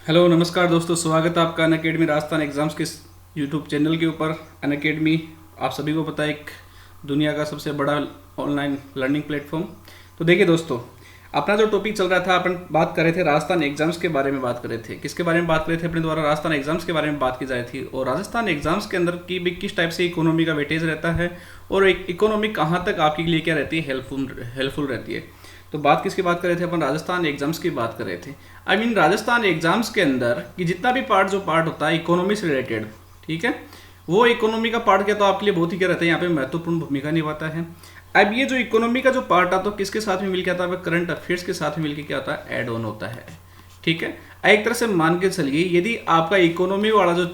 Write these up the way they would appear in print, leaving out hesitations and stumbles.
Hello नमस्कार दोस्तों, स्वागत है आपका अनअकैडमी राजस्थान एग्जाम्स के यूट्यूब चैनल के ऊपर। अनअकैडमी आप सभी को पता है एक दुनिया का सबसे बड़ा ऑनलाइन लर्निंग प्लेटफॉर्म। तो देखिए दोस्तों, अपना जो टॉपिक चल रहा था, अपन बात कर रहे थे राजस्थान एग्जाम्स के बारे में बात कर रहे थे। किसके बारे में बात कर रहे थे? अपने द्वारा राजस्थान एग्जाम्स के बारे में बात की जाए थी। और राजस्थान एग्जाम्स के अंदर की भी किस टाइप से इकोनॉमी का वेटेज रहता है और एक इकोनॉमी कहाँ तक आपके लिए क्या रहती है, हेल्पफुल रहती है। तो बात किसकी बात कर रहे थे? अपन राजस्थान एग्जाम्स की बात कर रहे थे। आई मीन राजस्थान एग्जाम्स के अंदर कि जितना भी पार्ट होता है इकोनॉमी से रिलेटेड, ठीक है, वो इकोनॉमी का पार्ट क्या तो आपके लिए बहुत ही क्या रहता है, यहाँ पे महत्वपूर्ण भूमिका निभाता है। अब ये जो इकोनॉमी का जो पार्ट आता है, तो किसके साथ में मिलकर आता है? करंट अफेयर्स के साथ में मिलकर क्या होता है, ऐड ऑन होता है। ठीक है, एक तरह से मान के चलिए, यदि आपका इकोनॉमी वाला जो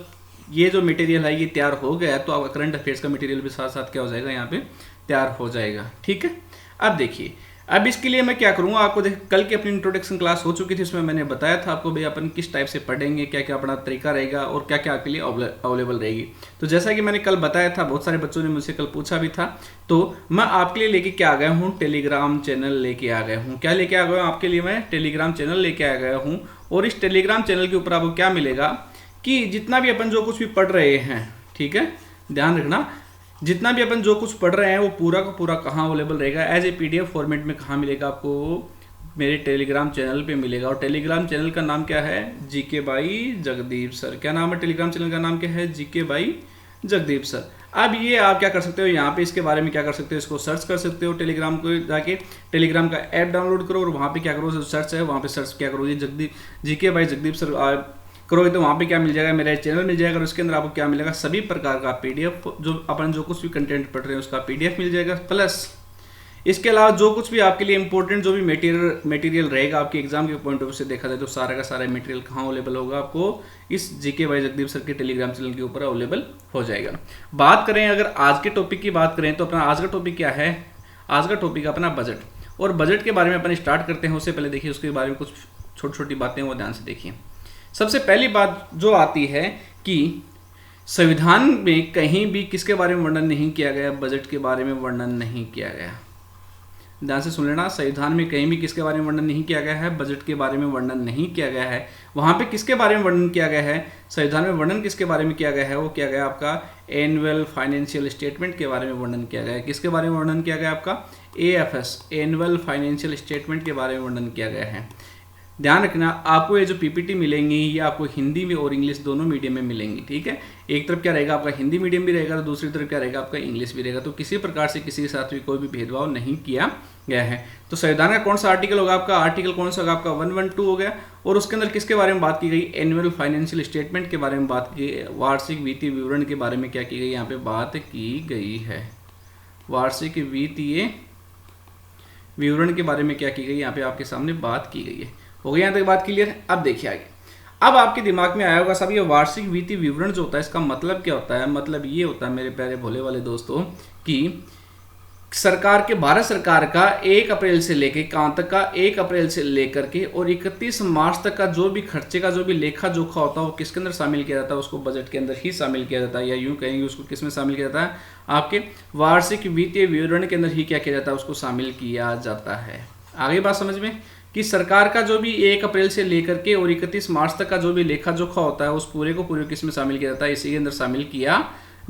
ये जो मटेरियल है ये तैयार हो गया तो आपका करंट अफेयर्स का मटेरियल भी साथ साथ क्या हो जाएगा, यहाँ पे तैयार हो जाएगा। ठीक है, अब देखिए, अब इसके लिए मैं क्या करूंगा, आपको देख कल की अपनी इंट्रोडक्शन क्लास हो चुकी थी, उसमें मैंने बताया था आपको भाई अपन किस टाइप से पढ़ेंगे, क्या क्या अपना तरीका रहेगा और क्या क्या आपके लिए अवेलेबल रहेगी। तो जैसा कि मैंने कल बताया था, बहुत सारे बच्चों ने मुझसे कल पूछा भी था, तो मैं आपके लिए लेके क्या आ गया हूँ, टेलीग्राम चैनल लेके आ गया हूँ। क्या लेके आ गया हूँ आपके लिए? मैं टेलीग्राम चैनल लेके आ गया हूँ। और इस टेलीग्राम चैनल के ऊपर आपको क्या मिलेगा कि जितना भी अपन जो कुछ भी पढ़ रहे हैं, ठीक है, ध्यान रखना, जितना भी अपन जो कुछ पढ़ रहे हैं वो पूरा का पूरा कहाँ अवेलेबल रहेगा, एज ए पीडीएफ फॉर्मेट में कहाँ मिलेगा आपको? मेरे टेलीग्राम चैनल पे मिलेगा। और टेलीग्राम चैनल का नाम क्या है? GK by Jagdeep sir. क्या नाम है टेलीग्राम चैनल का? नाम क्या है? GK by Jagdeep sir. अब ये आप क्या कर सकते हो, यहाँ पे इसके बारे में क्या कर सकते हो, इसको सर्च कर सकते हो। टेलीग्राम को जाके टेलीग्राम का ऐप डाउनलोड करो और वहाँ पे क्या करो, जो सर्च है वहाँ पे सर्च क्या करो, ये जीके बाई जगदीप सर करोगे तो वहाँ पे क्या मिल जाएगा, मेरा चैनल मिल जाएगा। और उसके अंदर आपको क्या मिलेगा, सभी प्रकार का पीडीएफ, जो अपन जो कुछ भी कंटेंट पढ़ रहे हैं उसका पीडीएफ मिल जाएगा। प्लस इसके अलावा जो कुछ भी आपके लिए इंपॉर्टेंट जो भी मटेरियल रहेगा आपके एग्जाम के पॉइंट ऑफ व्यू से देखा जाए तो सारा का सारा मटेरियल कहाँ अवेलेबल होगा, आपको इस जीके बाई जगदीप सर के टेलीग्राम चैनल के ऊपर अवेलेबल हो जाएगा। बात करें अगर आज के टॉपिक की बात करें तो अपना आज का टॉपिक क्या है? आज का टॉपिक अपना बजट। और बजट के बारे में अपन स्टार्ट करते हैं। उससे पहले देखिए उसके बारे में कुछ छोटी छोटी बातें वो ध्यान से देखिए। सबसे पहली बात जो आती है कि संविधान में कहीं भी किसके बारे में वर्णन नहीं किया गया, बजट के बारे में वर्णन नहीं किया गया। ध्यान से सुन लेना, संविधान में कहीं भी किसके बारे में वर्णन नहीं किया गया है, बजट के बारे में वर्णन नहीं किया गया है। वहां पे किसके बारे में वर्णन किया गया है? संविधान में वर्णन किसके बारे में किया गया है? वो किया गया आपका एनुअल फाइनेंशियल स्टेटमेंट के बारे में वर्णन किया गया है। किसके बारे में वर्णन किया गया? आपका एएफएस, एनुअल फाइनेंशियल स्टेटमेंट के बारे में वर्णन किया गया है। ध्यान रखना, आपको ये जो पीपीटी मिलेंगी ये आपको हिंदी में और इंग्लिश दोनों मीडियम में मिलेंगी। ठीक है, एक तरफ क्या रहेगा आपका हिंदी मीडियम भी रहेगा तो दूसरी तरफ क्या रहेगा आपका इंग्लिश भी रहेगा। तो किसी प्रकार से किसी के साथ भी कोई भी भेदभाव नहीं किया गया है। तो संविधान का कौन सा आर्टिकल होगा आपका? आर्टिकल कौन सा होगा आपका? 112 हो गया। और उसके अंदर किसके बारे में बात की गई? एनुअल फाइनेंशियल स्टेटमेंट के बारे में बात की, वार्षिक वित्तीय विवरण के बारे में क्या की गई, यहाँ पे बात की गई है। वार्षिक वित्तीय विवरण के बारे में क्या की गई, यहाँ पे आपके सामने बात की गई है। हो गया यहाँ तक बात क्लियर? अब देखिए आगे। अब आपके दिमाग में आया होगा साहब, ये वार्षिक वित्तीय विवरण जो होता है इसका मतलब क्या होता है? मतलब ये होता है मेरे प्यारे भोले वाले दोस्तों कि सरकार के, भारत सरकार का 1 अप्रैल से लेकर कहाँ तक का, 1 अप्रैल से लेकर के और 31 मार्च तक का जो भी खर्चे का जो भी लेखा जोखा होता है वो किसके अंदर शामिल किया जाता है? उसको बजट के अंदर ही शामिल किया जाता है, या यूं कहेंगे उसको किस में शामिल किया जाता है? आपके वार्षिक वित्तीय विवरण के अंदर ही क्या किया जाता है, उसको शामिल किया जाता है। आगे बात समझ में कि सरकार का जो भी 1 अप्रैल से लेकर के और 31 मार्च तक का जो भी लेखा जोखा होता है उस पूरे को पूरे किस में शामिल किया जाता है? इसी के अंदर शामिल किया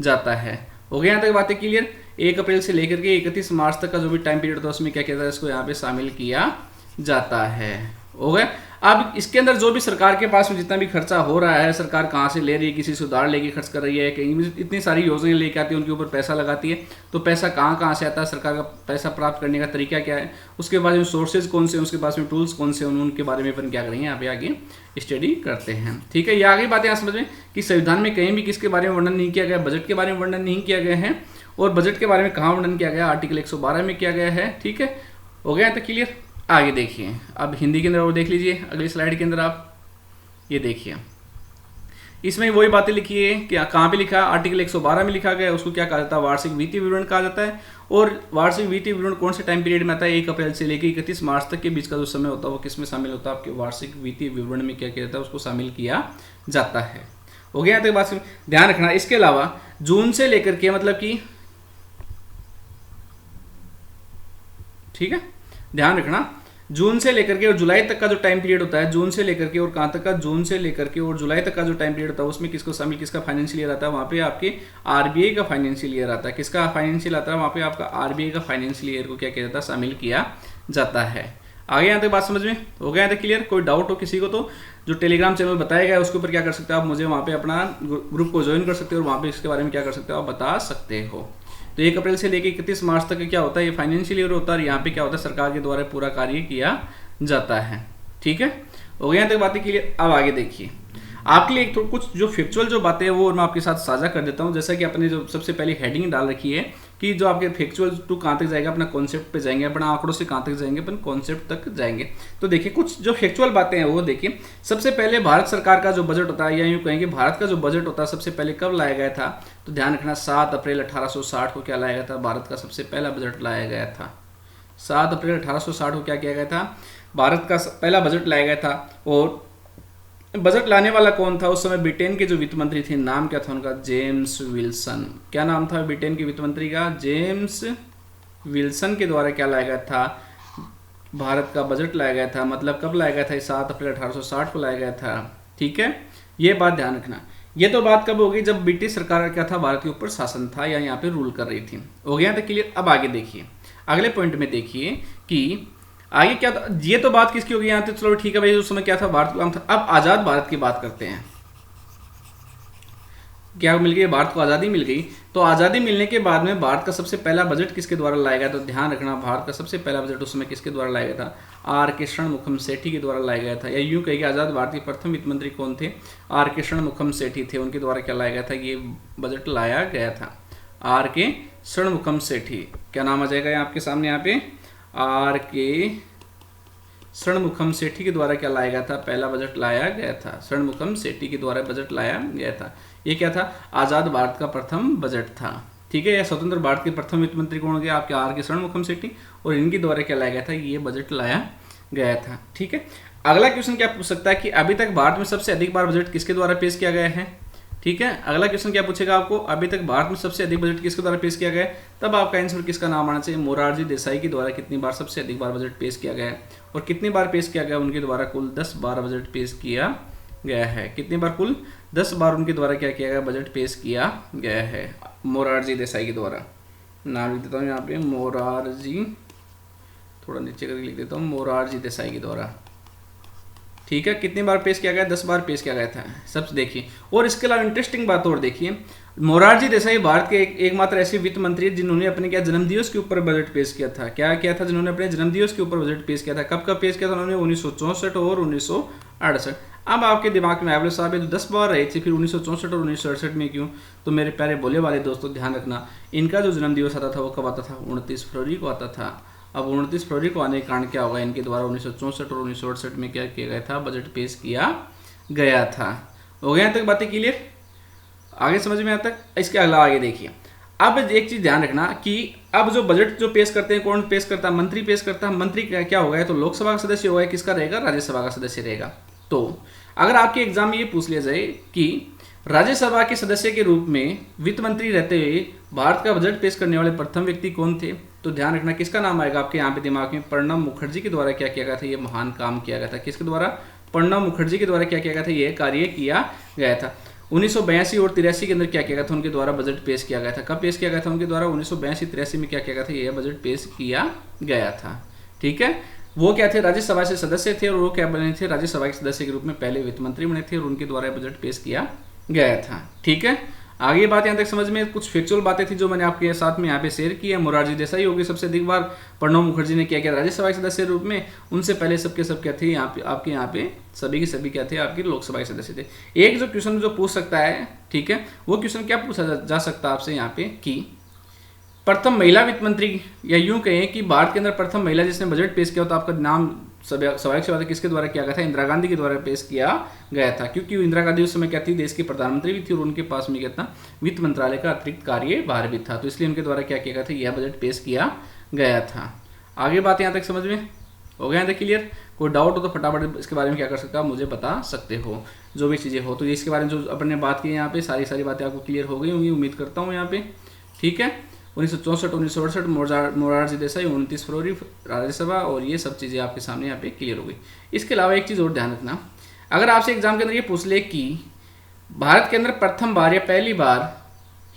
जाता है। हो गया यहाँ तक बातें क्लियर? 1 अप्रैल से लेकर के 31 मार्च तक का जो भी टाइम पीरियड होता है उसमें क्या किया जाता है, इसको यहाँ पे शामिल किया जाता है। हो गया। अब इसके अंदर जो भी सरकार के पास में जितना भी खर्चा हो रहा है, सरकार कहाँ से ले रही है, किसी से उधार लेके खर्च कर रही है, कहीं भी इतनी सारी योजनाएं लेके आती है, उनके ऊपर पैसा लगाती है, तो पैसा कहाँ कहाँ से आता है, सरकार का पैसा प्राप्त करने का तरीका क्या है, उसके बाद में सोर्सेज कौन से हैं, उसके पास में टूल्स कौन से हैं, उनके बारे में अपन क्या करेंगे यहाँ पे आगे स्टडी करते हैं। ठीक है, ये आगे बातें यहाँ समझ में कि संविधान में कहीं भी किसके बारे में वर्णन नहीं किया गया, बजट के बारे में वर्णन नहीं किया गया है। और बजट के बारे में कहाँ वर्णन किया गया? आर्टिकल 112 में किया गया है। ठीक है, हो गया तो क्लियर? आगे देखिए, अब हिंदी के अंदर वो देख लीजिए अगली स्लाइड के अंदर आप ये देखिए, इसमें वही बातें लिखी है कि कहाँ पे लिखा है? आर्टिकल 112 में लिखा गया है। उसको क्या कहा जाता है? वार्षिक वित्तीय विवरण कहा जाता है। और वार्षिक वित्तीय विवरण कौन से टाइम पीरियड में आता है? 1 अप्रैल से लेकर 31 मार्च तक के बीच का जो समय होता है वो किस में शामिल होता है? आपके वार्षिक वित्तीय विवरण में क्या किया जाता है, उसको शामिल किया जाता है। हो गया यहाँ तक बात? ध्यान रखना, इसके अलावा जून से लेकर के, मतलब कि ठीक है, ध्यान रखना, जून से लेकर के और जुलाई तक का जो टाइम पीरियड होता है, जून से लेकर के और कहाँ तक का, जून से लेकर के और जुलाई तक का जो टाइम पीरियड होता है उसमें किसको शामिल, किसका फाइनेंशियल ईयर आता है, वहाँ पे आपके आरबीआई का फाइनेंशियल ईयर आता है। किसका फाइनेंशियल आता है, वहाँ पे आपका आरबीआई का फाइनेंशियल ईयर को क्या किया जाता है, शामिल किया जाता है। आगे यहाँ तक बात समझ में हो गया यहाँ तक क्लियर? कोई डाउट हो किसी को तो जो टेलीग्राम चैनल बताया गया है उसके ऊपर क्या कर सकते हो आप, मुझे वहाँ पे अपना ग्रुप को ज्वाइन कर सकते हो और वहाँ पे इसके बारे में क्या कर सकते हो आप बता सकते हो। तो 1 अप्रैल से लेकर 31 मार्च तक क्या होता है, ये फाइनेंशियल ईयर होता है और यहाँ पे क्या होता है, सरकार के द्वारा पूरा कार्य किया जाता है। ठीक है, हो गया यहाँ तक बातें क्लियर? अब आगे देखिए, आपके लिए एक तो कुछ जो फैक्चुअल जो बातें हैं वो मैं आपके साथ साझा कर देता हूँ। जैसा कि अपने जो सबसे पहले हेडिंग डाल रखी है कि जो आपके फैक्चुअल टू कहाँ तक जाएगा, अपना कॉन्सेप्ट पे जाएंगे, अपना आंकड़ों से कहाँ तक जाएंगे, अपन कॉन्सेप्ट तक जाएंगे। तो देखिए कुछ जो फैक्चुअल बातें हैं वो देखिए। सबसे पहले भारत सरकार का जो बजट होता है, या यूँ कहेंगे भारत का जो बजट होता है सबसे पहले कब लाया गया था, तो ध्यान रखना 7 अप्रैल 1860 को क्या लाया गया था, भारत का सबसे पहला बजट लाया गया था। 7 अप्रैल 1860 को क्या किया गया था, भारत का पहला बजट लाया गया था। और बजट लाने वाला कौन था उस समय, ब्रिटेन के जो वित्त मंत्री थे, नाम क्या था उनका, जेम्स विल्सन। क्या नाम था ब्रिटेन के वित्त मंत्री का, जेम्स विल्सन के द्वारा क्या लाया गया था, भारत का बजट लाया गया था। मतलब कब लाया गया था, 7 अप्रैल 1860 को लाया गया था। ठीक है, ये बात ध्यान रखना। ये तो बात कब होगी, जब ब्रिटिश सरकार क्या था, भारत के ऊपर शासन था या यहाँ पे रूल कर रही थी। हो गया तक क्लियर? अब आगे देखिए, अगले पॉइंट में देखिए कि आगे क्या था। ये तो बात किसकी होगी यहाँ पे, चलो ठीक है भाई, उस समय क्या था, भारत का था। अब आजाद भारत की बात करते हैं। क्या मिल गई, भारत को आज़ादी मिल गई। तो आज़ादी मिलने के बाद में भारत का सबसे पहला बजट किसके द्वारा लाया गया, तो ध्यान रखना भारत का सबसे पहला बजट उस समय किसके द्वारा लाया गया था, आर के षणमुखम सेठी के द्वारा लाया गया था। या यूं कहिए आज़ाद भारत के प्रथम वित्त मंत्री कौन थे, आर के षणमुखम सेठी थे, उनके द्वारा क्या लाया गया था, ये बजट लाया गया था। आर के षणमुखम सेठी, क्या नाम आ जाएगा आपके सामने यहाँ पे, आर के षणमुखम सेठी के द्वारा क्या लाया गया था, पहला बजट लाया गया था। षणमुखम सेठी के द्वारा बजट लाया गया था। ये क्या था, आज़ाद भारत का प्रथम बजट था। ठीक है, या स्वतंत्र भारत के प्रथम वित्त मंत्री कौन हो गया, आपके आर के षणमुखम सेठी, और इनके द्वारा क्या लाया गया था, ये बजट लाया गया था। ठीक है, अगला क्वेश्चन क्या पूछ सकता है कि अभी तक भारत में सबसे अधिक बार बजट किसके द्वारा पेश किया गया है। ठीक है, अगला क्वेश्चन क्या पूछेगा आपको, अभी तक भारत में सबसे अधिक बजट किसके द्वारा पेश किया गया है। तब आपका आंसर किसका नाम आना चाहिए, मोरारजी देसाई के द्वारा कितनी बार सबसे अधिक बार बजट पेश किया गया है। और कितनी बार पेश किया गया, उनके द्वारा कुल 10 बार बजट पेश किया गया है। कितनी बार, कुल 10 बार उनके द्वारा क्या किया गया, बजट पेश किया गया है मोरारजी देसाई के द्वारा। नाम लिख देता हूँ यहाँ पे, मोरारजी, थोड़ा नीचे करके लिख देता हूँ, मोरारजी देसाई के द्वारा। ठीक है, कितनी बार पेश किया गया, 10 बार पेश किया गया था। सब देखिए, और इसके अलावा इंटरेस्टिंग बात और देखिए, मोरारजी देसाई भारत के एकमात्र ऐसे वित्त मंत्री जिन्होंने अपने क्या जन्मदिवस के ऊपर बजट पेश किया था। क्या किया था, जिन्होंने अपने जन्मदिवस के ऊपर बजट पेश किया था। कब कब पेश किया था उन्होंने, 1964 और 1968। अब आपके दिमाग में आए साहब ये तो 10 बार रही थी, फिर 1964 और 1968 में क्यों। तो मेरे प्यारे बोले वाले दोस्तों ध्यान रखना, इनका जो जन्मदिवस आता था वो कब आता था, 29 फरवरी को आता था। अब 29 फरवरी को आने के कारण क्या होगा, इनके द्वारा 1964 और 1968 में क्या किया गया था, बजट पेश किया गया था। हो गया तक बातें क्लियर, आगे समझ में आता है। इसके अलावा आगे देखिए, अब एक चीज ध्यान रखना कि अब जो बजट जो पेश करते हैं कौन पेश करता है, मंत्री पेश करता है। मंत्री क्या होगा, तो लोकसभा का सदस्य होगा, किसका रहेगा, राज्यसभा का सदस्य रहेगा। तो अगर आपके एग्जाम में ये पूछ लिया जाए कि राज्यसभा के सदस्य के रूप में वित्त मंत्री रहते हुए भारत का बजट पेश करने वाले प्रथम व्यक्ति कौन थे, तो ध्यान रखना किसका नाम आएगा आपके यहाँ पे दिमाग में, प्रणब मुखर्जी के द्वारा क्या किया गया था, ये महान काम किया गया था। किसके द्वारा, प्रणब मुखर्जी के द्वारा क्या किया गया था, यह कार्य किया गया था। 1982 और 83 के अंदर क्या किया गया था, उनके द्वारा बजट पेश किया गया था। कब पेश किया गया था, उनके द्वारा 1982-83 में क्या किया गया था, यह बजट पेश किया गया था। ठीक है, वो क्या थे, राज्यसभा से सदस्य थे, और वो क्या बने थे, राज्यसभा के सदस्य के रूप में पहले वित्त मंत्री बने थे, और उनके द्वारा बजट पेश किया गया था। ठीक है, आगे बात यहाँ तक समझ में, कुछ फैक्चुअल बातें थी जो मैंने आपके साथ में यहाँ पे शेयर की है। मोरारजी देसाई होगी सबसे अधिक बार, प्रणब मुखर्जी ने क्या किया राज्यसभा के सदस्य रूप में, उनसे पहले सबके सब क्या थे यहाँ पे आपके यहाँ पे सभी के सभी क्या थे, आपके लोकसभा के सदस्य थे। एक जो क्वेश्चन जो पूछ सकता है, ठीक है, वो क्वेश्चन क्या पूछा जा सकता है आपसे यहाँ पे कि प्रथम महिला वित्त मंत्री, या यूं कहें कि भारत के अंदर प्रथम महिला जिसने बजट पेश किया, तो आपका नाम स्वाभाविक सी बात है किसके द्वारा किया गया था, इंदिरा गांधी के द्वारा पेश किया गया था। क्योंकि इंदिरा गांधी उस समय क्या थी, देश की प्रधानमंत्री भी थी, और उनके पास में क्या था, वित्त मंत्रालय का अतिरिक्त कार्यभार भी था। तो इसलिए उनके द्वारा क्या किया गया था, यह बजट पेश किया गया था। आगे बात यहाँ तक समझ में हो गया है क्लियर। कोई डाउट हो तो फटाफट इसके बारे में क्या कर सकते हो, आप मुझे बता सकते हो, जो भी चीज़ें हो। तो इसके बारे में जो अपन ने बात की यहाँ पे सारी बातें आपको क्लियर हो गई होंगी, उम्मीद करता हूँ यहाँ पे। ठीक है, 1964 1968 मोरारजी देसाई, 29 फरवरी राज्यसभा, और ये सब चीज़ें आपके सामने यहाँ पे क्लियर हो गई। इसके अलावा एक चीज़ और ध्यान रखना, अगर आपसे एग्जाम के अंदर ये पूछ ले कि भारत के अंदर प्रथम बार या पहली बार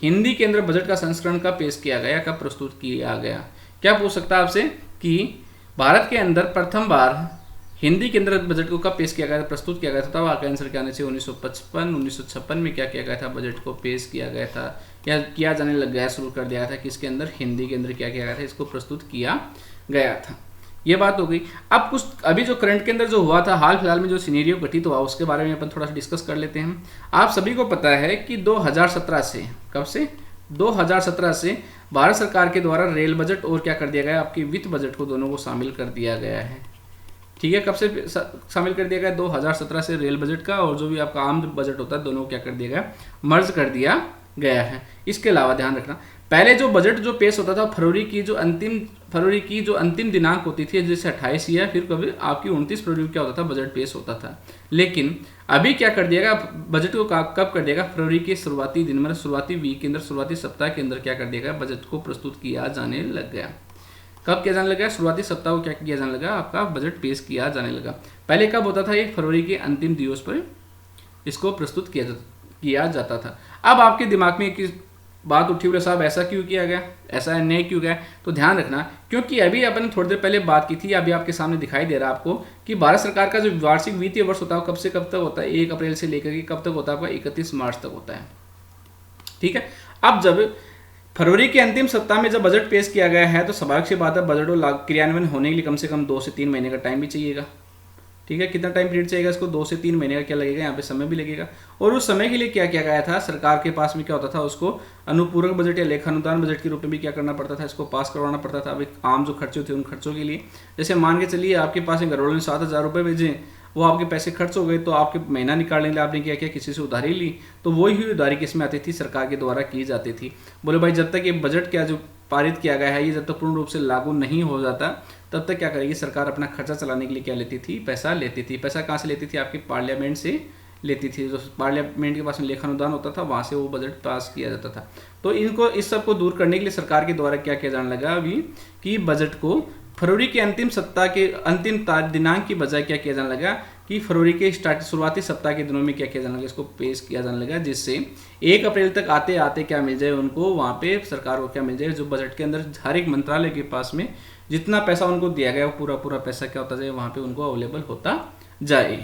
हिंदी के अंदर बजट का संस्करण कब पेश किया गया, कब प्रस्तुत किया गया, क्या पूछ सकता है आपसे कि भारत के अंदर प्रथम बार हिंदी के अंदर बजट को कब पेश किया गया था, प्रस्तुत किया गया था, तब आपका आंसर क्या आना चाहिए 1955 1956 में क्या किया गया था, बजट को पेश किया गया था या किया जाने लग गया, शुरू कर दिया था किसके अंदर, हिंदी के अंदर क्या किया गया था, इसको प्रस्तुत किया गया था। ये बात हो गई। अब कुछ अभी जो करंट के अंदर जो हुआ था, हाल फिलहाल में जो सिनेरियो घटित हुआ उसके बारे में अपन थोड़ा सा डिस्कस कर लेते हैं। आप सभी को पता है कि 2017 से, कब से, 2017 से भारत सरकार के द्वारा रेल बजट और क्या कर दिया गया, आपकी वित्त बजट को दोनों को शामिल कर दिया गया है। ठीक है, कब से शामिल कर दिया गया, 2017 से रेल बजट का और जो भी आपका आम बजट होता है दोनों को क्या कर दिया गया, मर्ज कर दिया गया है। इसके अलावा ध्यान रखना, पहले जो बजट जो पेश होता था फरवरी की जो अंतिम दिनांक होती थी, जैसे 28 या फिर कभी आपकी 29 फरवरी क्या होता था, बजट पेश होता था। लेकिन अभी क्या कर दिया गया, बजट को कब कर दिया गया, फरवरी के शुरुआती दिन, मतलब शुरुआती वीक के अंदर, शुरुआती सप्ताह के अंदर क्या कर दिया गया, बजट को प्रस्तुत किया जाने लग गया। कब किया जाने लगा, शुरुआती सप्ताह को क्या किया जाने लगा, आपका बजट पेश किया जाने लगा। पहले कब होता था, ये फरवरी के अंतिम दिवस पर इसको प्रस्तुत किया जाता था। अब आपके दिमाग में एक बात उठी, बोले साहब ऐसा क्यों किया गया, ऐसा नहीं क्यों गया, तो ध्यान रखना, क्योंकि अभी अपन थोड़ी देर पहले बात की थी, अभी आपके सामने दिखाई दे रहा है आपको कि भारत सरकार का जो वार्षिक वित्तीय वर्ष होता है कब से कब तक होता है, 1 अप्रैल से लेकर के कब तक होता है, आपका 31 मार्च तक होता है। ठीक है, अब जब फरवरी के अंतिम सप्ताह में जब बजट पेश किया गया है तो स्वाभाविक सी बात है, बजट को क्रियान्वयन होने के लिए कम से कम 2 से 3 महीने का टाइम भी चाहिएगा। ठीक है, कितना टाइम पीरियड चाहिएगा इसको, 2 से 3 महीने का क्या लगेगा, यहाँ पे समय भी लगेगा। और उस समय के लिए क्या किया गया था, सरकार के पास में क्या होता था, उसको अनुपूरक बजट या लेखानुदान बजट के रूप में भी क्या करना पड़ता था, इसको पास करवाना पड़ता था। अभी आम जो खर्चे थे उन खर्चों के लिए, जैसे मान के चलिए आपके पास एक घरवालों ने 7,000 रुपये भेजे, वो आपके पैसे खर्च हो गए, तो आपके महीना निकालने के लिए आपने क्या किया, किसी से उधारी ली, तो वही हुई उधारी किसमें आती थी, सरकार के द्वारा की जाती थी। बोले भाई जब तक ये बजट क्या जो पारित किया गया है, ये जब तक पूर्ण रूप से लागू नहीं हो जाता तब तक क्या करेगी सरकार, अपना खर्चा चलाने के लिए क्या लेती थी, पैसा लेती थी। पैसा कहाँ से लेती थी, आपकी पार्लियामेंट से लेती थी, जो पार्लियामेंट के पास में लेखानुदान होता था वहाँ से वो बजट पास किया जाता था। तो इनको इस सब को दूर करने के लिए सरकार के द्वारा क्या किया जाने लगा अभी कि बजट को फरवरी के अंतिम सप्ताह के अंतिम दिनांक की बजाय क्या किया जाने लगा कि फरवरी के शुरुआती सप्ताह के दिनों में क्या किया जाने लगा, इसको पेश किया जाने लगा, जिससे 1 अप्रैल तक आते आते क्या मिल जाए उनको, वहाँ पे सरकार को क्या मिल जाए, जो बजट के अंदर हर एक मंत्रालय के पास में जितना पैसा उनको दिया गया वो पूरा पैसा क्या होता जाए, वहाँ पे उनको अवेलेबल होता जाए।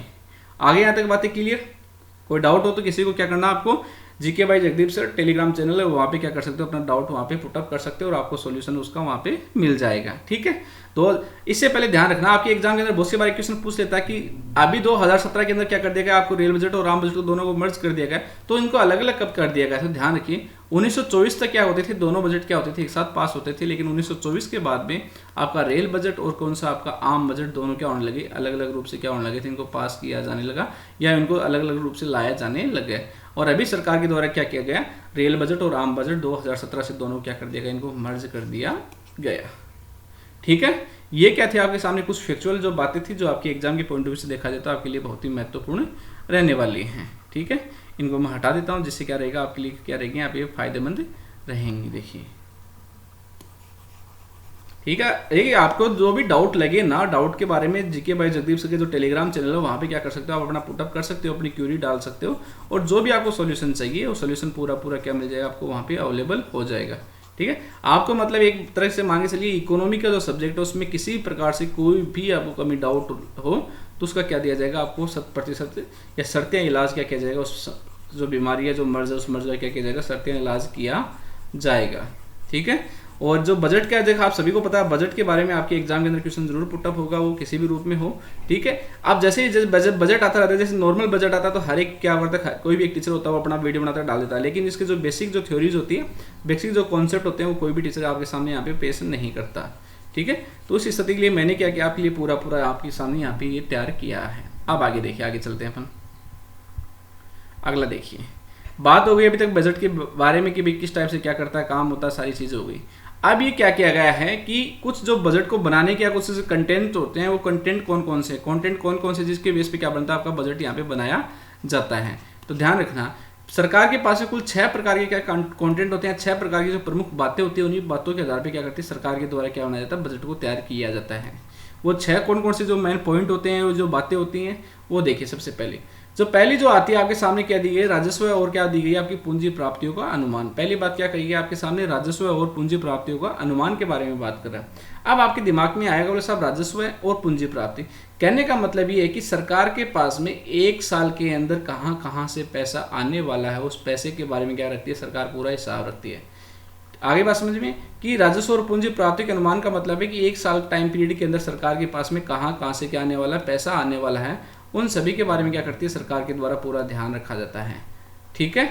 आगे यहाँ तक बातें क्लियर, कोई डाउट हो तो किसी को क्या करना, आपको GK by Jagdeep sir Telegram channel है, वहाँ पे क्या कर सकते हो, अपना डाउट वहाँ पे पुटअप कर सकते हो और आपको सॉल्यूशन उसका वहाँ पे मिल जाएगा। ठीक है, तो इससे पहले ध्यान रखना, आपके एग्जाम के अंदर बहुत से बार क्वेश्चन पूछ लेता है कि अभी 2017 के अंदर क्या कर दिया गया, आपको रेल बजट और आम बजट को दोनों को मर्ज कर दिया गया, तो इनको अलग अलग कब कर दिया गया। तो ध्यान रखिए 1924 तक क्या होते थे, दोनों बजट क्या होते थे, एक साथ पास होते थे, लेकिन 1924 के बाद में आपका रेल बजट और कौन सा आपका आम बजट दोनों क्या होने लगे, अलग अलग रूप से क्या होने लगे थे, इनको पास किया जाने लगा या इनको अलग अलग रूप से लाया जाने लग गया। और अभी सरकार के द्वारा क्या किया गया, रेल बजट और आम बजट 2017 से दोनों क्या कर दिया गया, इनको मर्ज कर दिया गया। ठीक है, ये क्या थे आपके सामने कुछ फैक्चुअल जो बातें थी जो आपके एग्जाम के पॉइंट ऑफ व्यू से देखा जाए तो आपके लिए बहुत ही महत्वपूर्ण रहने वाली हैं। ठीक है, इनको मैं हटा देता हूं, जिससे क्या रहेगा आपके लिए, क्या रहेंगे आप ये फायदेमंद रहेंगी। देखिए ठीक है, देखिए आपको जो भी डाउट लगे ना, डाउट के बारे में जीके बाई जगदीप सर के जो टेलीग्राम चैनल है वहाँ पे क्या कर सकते हो, आप अपना पुटअप कर सकते हो, अपनी क्यूरी डाल सकते हो और जो भी आपको सॉल्यूशन चाहिए वो सॉल्यूशन पूरा क्या मिल जाएगा आपको, वहाँ पे अवेलेबल हो जाएगा। ठीक है, आपको मतलब एक तरह से मांगे चलिए इकोनॉमी का जो सब्जेक्ट है उसमें किसी प्रकार से कोई भी आपको कमी डाउट हो तो उसका क्या दिया जाएगा, आपको 100% या शर्तें इलाज क्या किया जाएगा, उस जो बीमारी है जो मर्ज है उस मर्ज का क्या किया जाएगा, शर्तें इलाज किया जाएगा। ठीक है, और जो बजट का देखा आप सभी को पता है, बजट के बारे में आपके एग्जाम के अंदर क्वेश्चन जरूर पुटअप होगा, वो किसी भी रूप में हो। ठीक है, अब जैसे ही बजट आता रहता है, जैसे नॉर्मल बजट आता है तो हर एक क्या करता है, कोई भी एक टीचर होता है वो अपना वीडियो बनाता है डाल देता है, लेकिन इसके जो बेसिक जो थ्योरीज होती है, बेसिक जो कॉन्सेप्ट होते हैं वो कोई भी टीचर आपके सामने यहाँ पे पेश नहीं करता। ठीक है, तो उस स्थिति के लिए मैंने क्या किया, आपके लिए पूरा आपके सामने यहाँ पे ये तैयार किया है। अब आगे देखिए, आगे चलते हैं अपन। अगला देखिए, बात हो गई अभी तक बजट के बारे में कि भाई किस टाइप से क्या करता है, काम होता है, सारी चीजें हो गई। अब ये क्या किया गया है कि कुछ जो बजट को बनाने के कुछ कंटेंट होते हैं, वो कंटेंट कौन कौन से जिसके बेस पे क्या बनता है आपका बजट यहाँ पे बनाया जाता है। तो ध्यान रखना सरकार के पास में कुल 6 प्रकार के क्या कंटेंट होते हैं, 6 प्रकार की जो प्रमुख बातें होती है, उन्हीं बातों के आधार पे क्या करती है सरकार के द्वारा क्या बनाया जाता है, बजट को तैयार किया जाता है। वो 6 कौन कौन से जो मेन पॉइंट होते हैं, वो जो बातें होती हैं वो देखिए। सबसे पहले पहली जो आती है आपके सामने क्या दी गई है, राजस्व और क्या दी गई है आपकी पूंजी प्राप्तियों का अनुमान। पहली बात क्या कही है आपके सामने, राजस्व और पूंजी प्राप्तियों का अनुमान के बारे में बात कर रहा है। अब आपके दिमाग में आएगा बोले साहब राजस्व और पूंजी प्राप्ति, कहने का मतलब ये है कि सरकार के पास में 1 साल के अंदर कहाँ कहाँ से पैसा आने वाला है, उस पैसे के बारे में क्या रखती है सरकार, पूरा हिसाब रखती है। आगे बात समझ में कि राजस्व और पूंजी प्राप्ति के अनुमान का मतलब है कि 1 साल टाइम पीरियड के अंदर सरकार के पास में कहाँ कहाँ से क्या आने वाला है, पैसा आने वाला है, उन सभी के बारे में क्या करती है सरकार के द्वारा पूरा ध्यान रखा जाता है। ठीक है,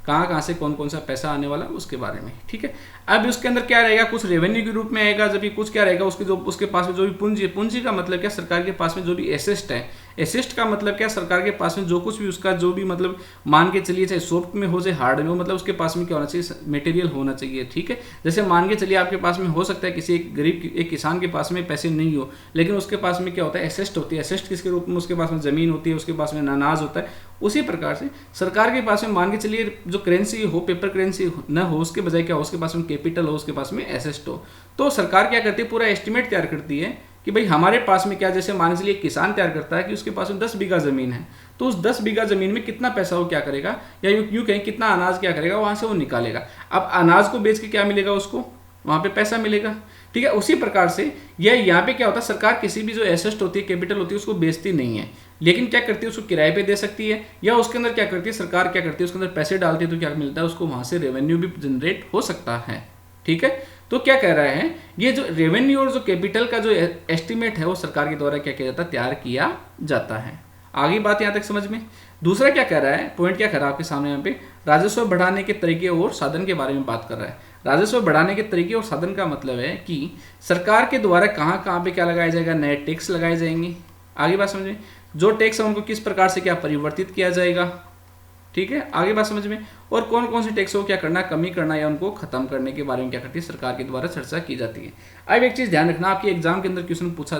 कहाँ कहाँ से कौन कौन सा पैसा आने वाला है उसके बारे में। ठीक है, अब उसके अंदर क्या रहेगा, कुछ रेवेन्यू के रूप में आएगा, जबकि कुछ क्या रहेगा उसके जो उसके पास में जो भी पूंजी का मतलब क्या, सरकार के पास में जो भी एसेस्ट है, एसेस्ट का मतलब क्या, सरकार के पास में जो कुछ भी उसका जो भी मतलब मान के चलिए चाहे सॉफ्ट में हो चाहे हार्ड में हो, मतलब उसके पास में क्या होना चाहिए, मटेरियल होना चाहिए। ठीक है, जैसे मान के चलिए आपके पास में हो सकता है किसी एक गरीब एक किसान के पास में पैसे नहीं हो, लेकिन उसके पास में क्या होता है, एसेस्ट होती है। एसेस्ट किसके रूप में, उसके पास में जमीन होती है, उसके पास में अनाज होता है। उसी प्रकार से सरकार के पास में मान के चलिए जो करेंसी हो, पेपर करेंसी न हो, उसके बजाय क्या हो, उसके पास में कैपिटल हो, उसके पास में एसेस्ट हो, तो सरकार क्या करती है पूरा एस्टिमेट तैयार करती है कि भाई हमारे पास में क्या, जैसे मान लीजिए एक किसान तैयार करता है कि उसके पास में 10 बीघा जमीन है, तो उस 10 बीघा जमीन में कितना पैसा वो क्या करेगा, या यूं कहें कितना अनाज क्या करेगा, वहां से वो निकालेगा। अब अनाज को बेच के क्या मिलेगा उसको, वहां पे पैसा मिलेगा। ठीक है, उसी प्रकार से यह यहाँ पे क्या होता है, सरकार किसी भी जो एसेस्ट होती है, कैपिटल होती है, उसको बेचती नहीं है, लेकिन क्या करती है उसको किराए पे दे सकती है, या उसके अंदर क्या करती है सरकार, क्या करती है उसके अंदर पैसे डालती है, तो क्या मिलता है उसको, वहां से रेवेन्यू भी जनरेट हो सकता है। ठीक है, तो क्या कह रहा है, ये जो रेवेन्यू और जो कैपिटल का जो एस्टिमेट है वो सरकार के द्वारा क्या किया जाता है, तैयार किया जाता है। आगे बात यहाँ तक समझ में। दूसरा क्या कह रहा है, पॉइंट क्या कह रहा है आपके सामने यहाँ पे, राजस्व बढ़ाने के तरीके और साधन के बारे में बात कर रहा है। राजस्व बढ़ाने के तरीके और साधन का मतलब है कि सरकार के द्वारा कहाँ कहाँ पे क्या लगाया जाएगा, नए टैक्स लगाए जाएंगे। आगे बात समझ में, जो टैक्स है उनको किस प्रकार से क्या परिवर्तित किया जाएगा। ठीक है, आगे बात समझ में, और कौन कौन से टैक्स को क्या करना, कमी करना या उनको खत्म करने के बारे में क्या करती है सरकार के द्वारा चर्चा की जाती है। अब एक चीज ध्यान रखना, आपके एग्जाम के अंदर क्वेश्चन पूछा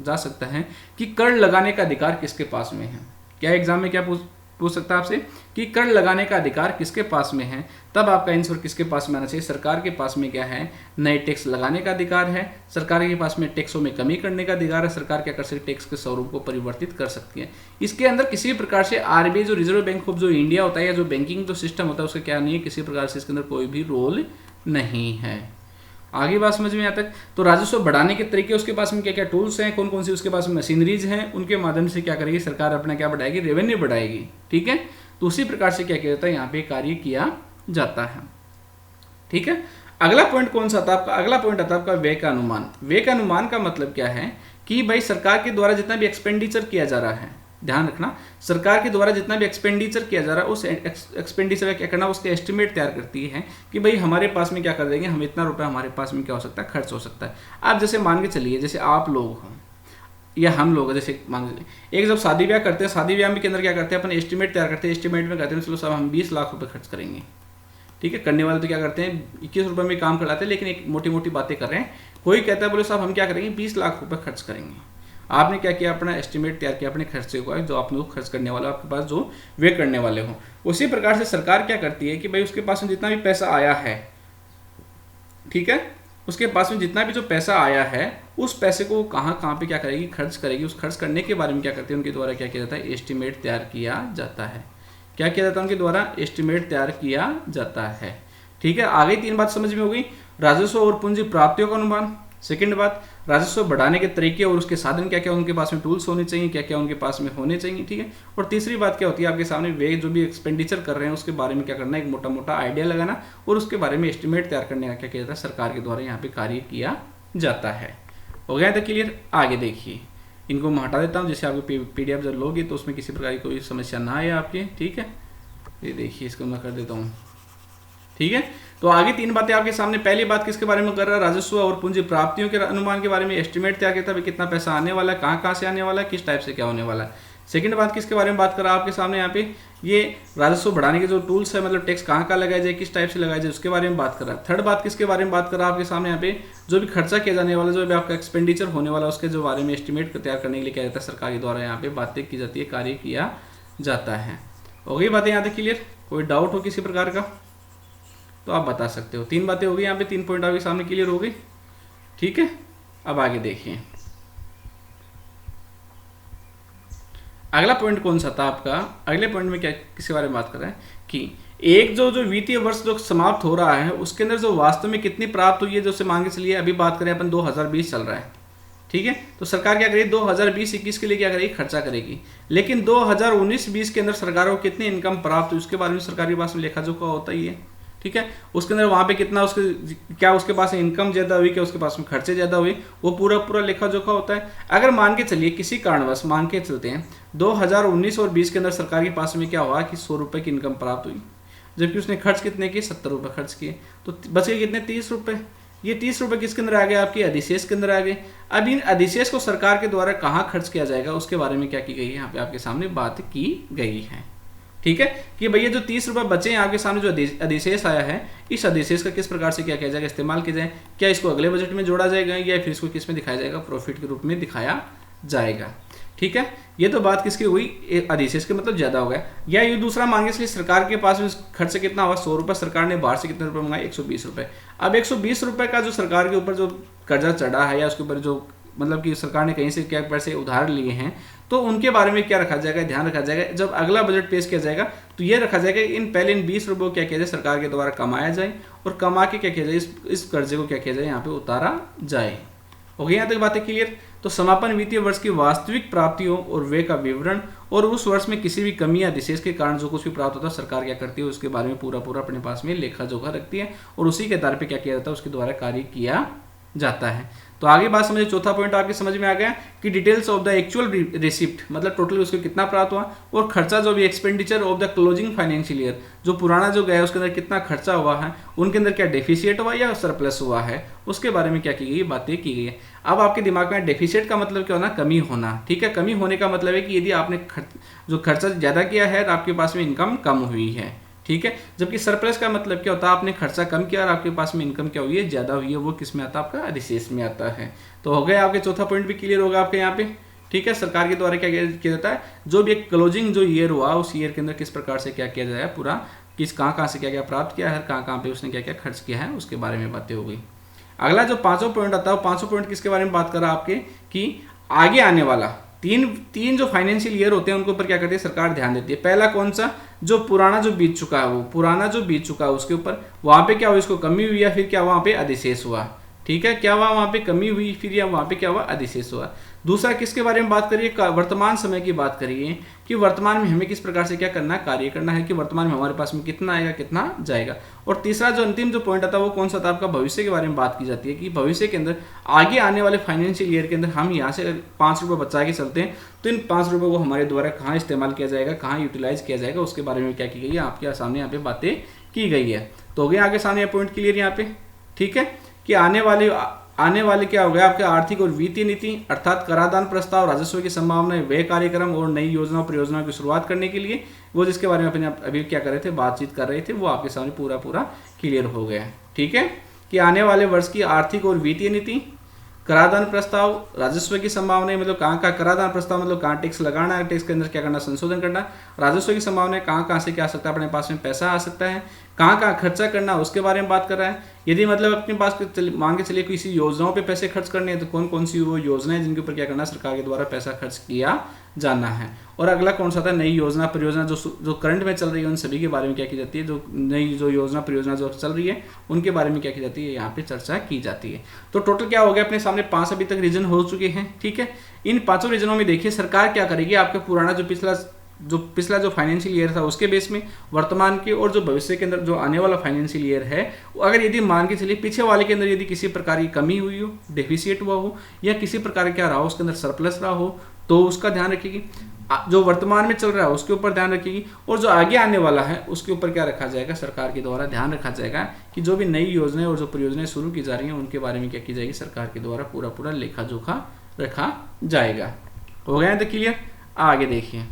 जा सकता है कि कर लगाने का अधिकार किसके पास में है। क्या एग्जाम में क्या पूछ सकता है आपसे कि कर लगाने का अधिकार किसके पास में है, तब आपका आंसर किसके पास में आना चाहिए, सरकार के पास में क्या है, नए टैक्स लगाने का अधिकार है, सरकार के पास में टैक्सों में कमी करने का अधिकार है, सरकार क्या कर सकती है टैक्स के स्वरूप को परिवर्तित कर सकती है। इसके अंदर किसी भी प्रकार से आरबीआई जो रिजर्व बैंक ऑफ जो इंडिया होता है या जो बैंकिंग जो सिस्टम होता है उसका क्या नहीं है, किसी प्रकार से इसके अंदर कोई भी रोल नहीं है। आगे बात समझ में यहाँ तक। तो राजस्व बढ़ाने के तरीके, उसके पास में क्या क्या टूल्स हैं, कौन कौन सी उसके पास में मशीनरीज हैं, उनके माध्यम से क्या करेगी सरकार अपना क्या बढ़ाएगी, रेवेन्यू बढ़ाएगी। ठीक है, तो उसी प्रकार से क्या किया जाता है, यहाँ पे कार्य किया जाता है। ठीक है, अगला पॉइंट कौन सा था आपका, अगला पॉइंट आता है आपका व्यय का अनुमान। व्यय का अनुमान का मतलब क्या है कि भाई सरकार के द्वारा जितना भी एक्सपेंडिचर किया जा रहा है, ध्यान रखना, सरकार के द्वारा जितना भी एक्सपेंडिचर किया जा रहा है उस एक्सपेंडिचर का क्या करना, उसके एस्टिमेट तैयार करती है कि भाई हमारे पास में क्या कर देंगे, हम इतना रुपया हमारे पास में क्या हो सकता है, खर्च हो सकता है। आप जैसे मान के चलिए, जैसे आप लोग हो या हम लोग, जैसे मान लीजिए एक जब शादी ब्याह करते हैं, शादी ब्याह के अंदर क्या करते हैं, अपन एस्टिमेट तैयार करते हैं, एस्टिमेट में कहते हैं चलो साहब हम 20 लाख रुपए खर्च करेंगे। ठीक है, करने वाले तो क्या करते हैं 21 रुपये में काम कराते हैं, लेकिन एक मोटी मोटी बातें कर रहे हैं। कोई कहता है बोले साहब हम क्या करेंगे 20 लाख रुपए खर्च करेंगे। आपने क्या किया, अपना एस्टिमेट तैयार किया अपने खर्चे को, जो आप लोग खर्च करने वाले, आपके पास जो व्यय करने वाले हो। उसी प्रकार से सरकार क्या करती है कि भाई उसके पास में जितना भी पैसा आया है, ठीक है, उसके पास में जितना भी जो पैसा आया है उस पैसे को कहाँ कहाँ पे क्या करेगी, खर्च करेगी। उस खर्च करने के बारे में क्या करती है, उनके द्वारा क्या किया जाता है, एस्टिमेट तैयार किया जाता है। क्या किया जाता है, उनके द्वारा एस्टिमेट तैयार किया जाता है। ठीक है, आगे 3 बात समझ में हो गई, राजस्व और पूंजी प्राप्तियों का अनुमान। सेकंड बात, राजस्व बढ़ाने के तरीके और उसके साधन, क्या क्या उनके पास में टूल्स होने चाहिए, क्या क्या उनके पास में होने चाहिए। ठीक है, और तीसरी बात क्या होती है, आपके सामने वे जो भी एक्सपेंडिचर कर रहे हैं उसके बारे में क्या करना है, एक मोटा मोटा आइडिया लगाना और उसके बारे में एस्टिमेट तैयार करने का क्या किया जाता है, सरकार के द्वारा यहाँ पे कार्य किया जाता है। हो गया था क्लियर। आगे देखिए, इनको मैं हटा देता हूँ, जैसे आपको PDF जब लोगे तो उसमें किसी प्रकार की कोई समस्या ना आए आपके। ठीक है, ये देखिए इसको मैं कर देता हूँ। ठीक है, तो आगे 3 बातें आपके सामने। पहली बात किसके बारे में कर रहा है, राजस्व और पूंजी प्राप्तियों के अनुमान के बारे में, एस्टिमेट तैयार किया था कितना पैसा आने वाला है, कहाँ कहाँ से आने वाला है, किस टाइप से क्या होने वाला है। सेकंड बात किसके बारे में बात कर रहा है आपके सामने यहाँ पे, ये राजस्व बढ़ाने के जो टूल्स है, मतलब टैक्स कहाँ कहाँ लगाया जाए, किस टाइप से लगाया जाए, उसके बारे में बात कर रहा है। थर्ड बात किसके बारे में बात कर रहा है आपके सामने यहाँ पे, जो भी खर्चा किया जाने वाला, जो भी आपका एक्सपेंडिचर होने वाला, उसके जो बारे में एस्टिमेट तैयार करने के लिए क्या जाता है, सरकार के द्वारा यहाँ पे बातें की जाती है, कार्य किया जाता है। हो गई बातें यहाँ तक क्लियर। कोई डाउट हो किसी प्रकार का तो आप बता सकते हो। 3 बातें हो गई यहाँ पे, 3 पॉइंट आपके सामने क्लियर हो गई, ठीक है। अब आगे देखिए, अगला पॉइंट कौन सा था आपका। अगले पॉइंट में क्या किसके बारे में बात कर रहे हैं कि एक जो वित्तीय वर्ष जो समाप्त हो रहा है उसके अंदर जो वास्तव में कितनी प्राप्त हुई है, जो मान के चलिए अभी बात करें अपन 2020 चल रहा है, ठीक है। तो सरकार क्या करेगी 2020-21 के लिए क्या करेगी, खर्चा करेगी। लेकिन 2019-20 के अंदर सरकार को कितनी इनकम प्राप्त हुई उसके बारे में सरकार के पास में लेखा जोखा होता ही है, ठीक है। उसके अंदर वहां पे कितना क्या उसके पास इनकम ज्यादा हुई, क्या उसके पास में खर्चे ज्यादा हुए, वो पूरा लेखा जोखा होता है। अगर मान के चलिए किसी कारणवश मान के चलते हैं 2019 और 20 के अंदर सरकार के पास में क्या हुआ कि 100 रुपए की इनकम प्राप्त हुई, जबकि उसने खर्च कितने किए, 70 रुपए खर्च किए, तो बच गए कितने, 30 रुपए। ये 30 रुपए किसके अंदर आ गए, आपके अधिशेष के अंदर आ गए। अब इन अधिशेष को सरकार के द्वारा कहाँ खर्च किया जाएगा उसके बारे में क्या की गई है, यहाँ पे आपके सामने बात की गई है, ठीक है। कि भैया जो 30 रुपए बचे हैं आपके सामने, जो अधिशेष आया है, इस अधिशेष का किस प्रकार से क्या किया जाएगा, इस्तेमाल किया जाए। क्या इसको अगले बजट में जोड़ा जाएगा या फिर इसको किस में दिखाया जाएगा, प्रॉफिट के रूप में दिखाया जाएगा, ठीक है। ये तो बात किसकी हुई, अधिशेष के मतलब ज्यादा हो गया। या ये दूसरा मांगे इसलिए सरकार के पास खर्च कितना हुआ, 100 रुपए, सरकार ने बाहर से कितने रुपए मंगाए, 120 रुपए। अब 120 रुपए का जो सरकार के ऊपर जो कर्जा चढ़ा है या उसके ऊपर जो मतलब कि सरकार ने कहीं से क्या पैसे उधार लिए हैं, तो उनके बारे में क्या रखा जाएगा, ध्यान रखा जाएगा। जब अगला बजट पेश किया जाएगा तो ये रखा जाएगा पहले इन 20 रुपये को क्या किया जाए, सरकार के द्वारा कमाया जाए और कमा के क्या किया जाए, इस कर्जे को क्या किया जाए, यहाँ पे उतारा जाए। हो गई यहाँ तक बातें क्लियर। तो समापन वित्तीय वर्ष की वास्तविक प्राप्तियों और व्यय का विवरण और उस वर्ष में किसी भी कमी या अधिशेष के कारण जो कुछ भी प्राप्त होता है सरकार क्या करती है उसके बारे में पूरा अपने पास में लेखा जोखा रखती है और उसी के आधार पर क्या किया जाता है, उसके द्वारा कार्य किया जाता है। तो आगे बात समझिए, चौथा पॉइंट आपके समझ में आ गया कि details of the actual receipt, मतलब टोटल उसको कितना प्राप्त हुआ, और खर्चा जो भी expenditure of the closing financial year, जो पुराना जो गया उसके अंदर कितना खर्चा हुआ है, उनके अंदर क्या डेफिसिट हुआ या सरप्लस हुआ है, उसके बारे में क्या की गई, बातें की गई है। अब आपके दिमाग में डेफिसिट का मतलब क्या होना, कमी होना, ठीक है। कमी होने का मतलब है कि यदि आपने जो खर्चा ज्यादा किया है तो आपके पास में इनकम कम हुई है, ठीक है। जबकि सरप्लस का मतलब क्या होता है, आपने खर्चा कम किया और आपके पास में इनकम क्या हुई है, ज्यादा हुई है, वो किस में आता है, आपका अधिशेष में आता है। तो हो गया आपके चौथा पॉइंट भी क्लियर होगा आपके यहाँ पे, ठीक है। सरकार के द्वारा क्या किया जाता है, जो भी एक क्लोजिंग जो ईयर हुआ उस ईयर के अंदर किस प्रकार से क्या किया जाए, पूरा किस कहाँ से क्या प्राप्त किया है, कहाँ पे उसने क्या खर्च किया है, उसके बारे में बातें हो गई। अगला जो पांचों पॉइंट आता है, पांचों पॉइंट किसके बारे में बात कर रहा है आपके, कि आगे आने वाला तीन जो फाइनेंशियल ईयर होते हैं उनके ऊपर क्या करती है सरकार, ध्यान देती है। पहला कौन सा, जो पुराना जो बीत चुका है, वो पुराना जो बीत चुका है उसके ऊपर वहां पे क्या हुआ, इसको कमी हुई या फिर क्या वहां पे अधिशेष हुआ, ठीक है। क्या हुआ वहां पे, कमी हुई, फिर या वहां पे क्या हुआ, अधिशेष हुआ। दूसरा किसके बारे में बात करिए, वर्तमान समय की बात करिए कि वर्तमान में हमें किस प्रकार से क्या करना है, कार्य करना है, कि वर्तमान में हमारे पास में कितना आएगा कितना जाएगा। और तीसरा जो अंतिम जो पॉइंट आता है वो कौन सा था आपका, भविष्य के बारे में बात की जाती है कि भविष्य के अंदर आगे आने वाले फाइनेंशियल ईयर के अंदर हम यहाँ से 5 रुपये बचा के चलते हैं तो इन 5 रुपये को हमारे द्वारा कहाँ इस्तेमाल किया जाएगा, कहाँ यूटिलाइज किया जाएगा, उसके बारे में क्या की गई है, आपके सामने यहाँ पे बातें की गई है। तो हो गया आगे सामने पॉइंट क्लियर यहाँ पे, ठीक है। कि आने वाले क्या हो गया आपके आर्थिक और वित्तीय नीति, अर्थात कराधान प्रस्ताव, राजस्व की संभावना, व्यय कार्यक्रम और नई योजना परियोजनाओं की शुरुआत करने के लिए वो जिसके बारे में अपने अभी क्या कर रहे थे, बातचीत कर रहे थे, वो आपके सामने पूरा क्लियर हो गया, ठीक है। कि आने वाले वर्ष की आर्थिक और वित्तीय नीति, कराधान प्रस्ताव, राजस्व की संभावना, मतलब कहाँ का कराधान प्रस्ताव मतलब कहाँ टैक्स लगाना है, टैक्स के अंदर क्या करना, संशोधन करना, राजस्व की संभावना कहाँ से क्या आ सकता है, अपने पास में पैसा आ सकता है, कहाँ खर्चा करना उसके बारे में बात कर रहा है। यदि मतलब अपने पास मान के चलिए किसी योजनाओं पे पैसे खर्च करने हैं तो कौन कौन सी वो योजनाएं जिनके ऊपर क्या करना, सरकार के द्वारा पैसा खर्च किया जाना है। और अगला कौन सा था, नई योजना परियोजना जो करंट में चल रही है उन सभी के बारे में क्या की जाती है, जो नई जो योजना परियोजना जो चल रही है उनके बारे में क्या की जाती है, यहाँ पे चर्चा की जाती है। तो टोटल क्या हो गया, अपने सामने 5 अभी तक रीजन हो चुके हैं, ठीक है। इन 5 रीजनों में देखिए सरकार क्या करेगी, आपका पुराना जो पिछला जो फाइनेंशियल ईयर था उसके बेस में वर्तमान के और जो भविष्य के अंदर जो आने वाला फाइनेंशियल ईयर है, अगर यदि मान के चलिए पीछे वाले के अंदर यदि किसी प्रकार की कमी हुई हो, डेफिसिट हुआ हो या किसी प्रकार क्या रहा हो उसके अंदर सरप्लस रहा हो तो उसका ध्यान रखेगी। जो वर्तमान में चल रहा है उसके ऊपर ध्यान रखेगी और जो आगे आने वाला है उसके ऊपर क्या रखा जाएगा, सरकार के द्वारा ध्यान रखा जाएगा कि जो भी नई योजनाएं और जो परियोजनाएं शुरू की जा रही हैं उनके बारे में क्या की जाएगी, सरकार के द्वारा पूरा लेखा जोखा रखा जाएगा। हो गया तो क्लियर। आगे देखिए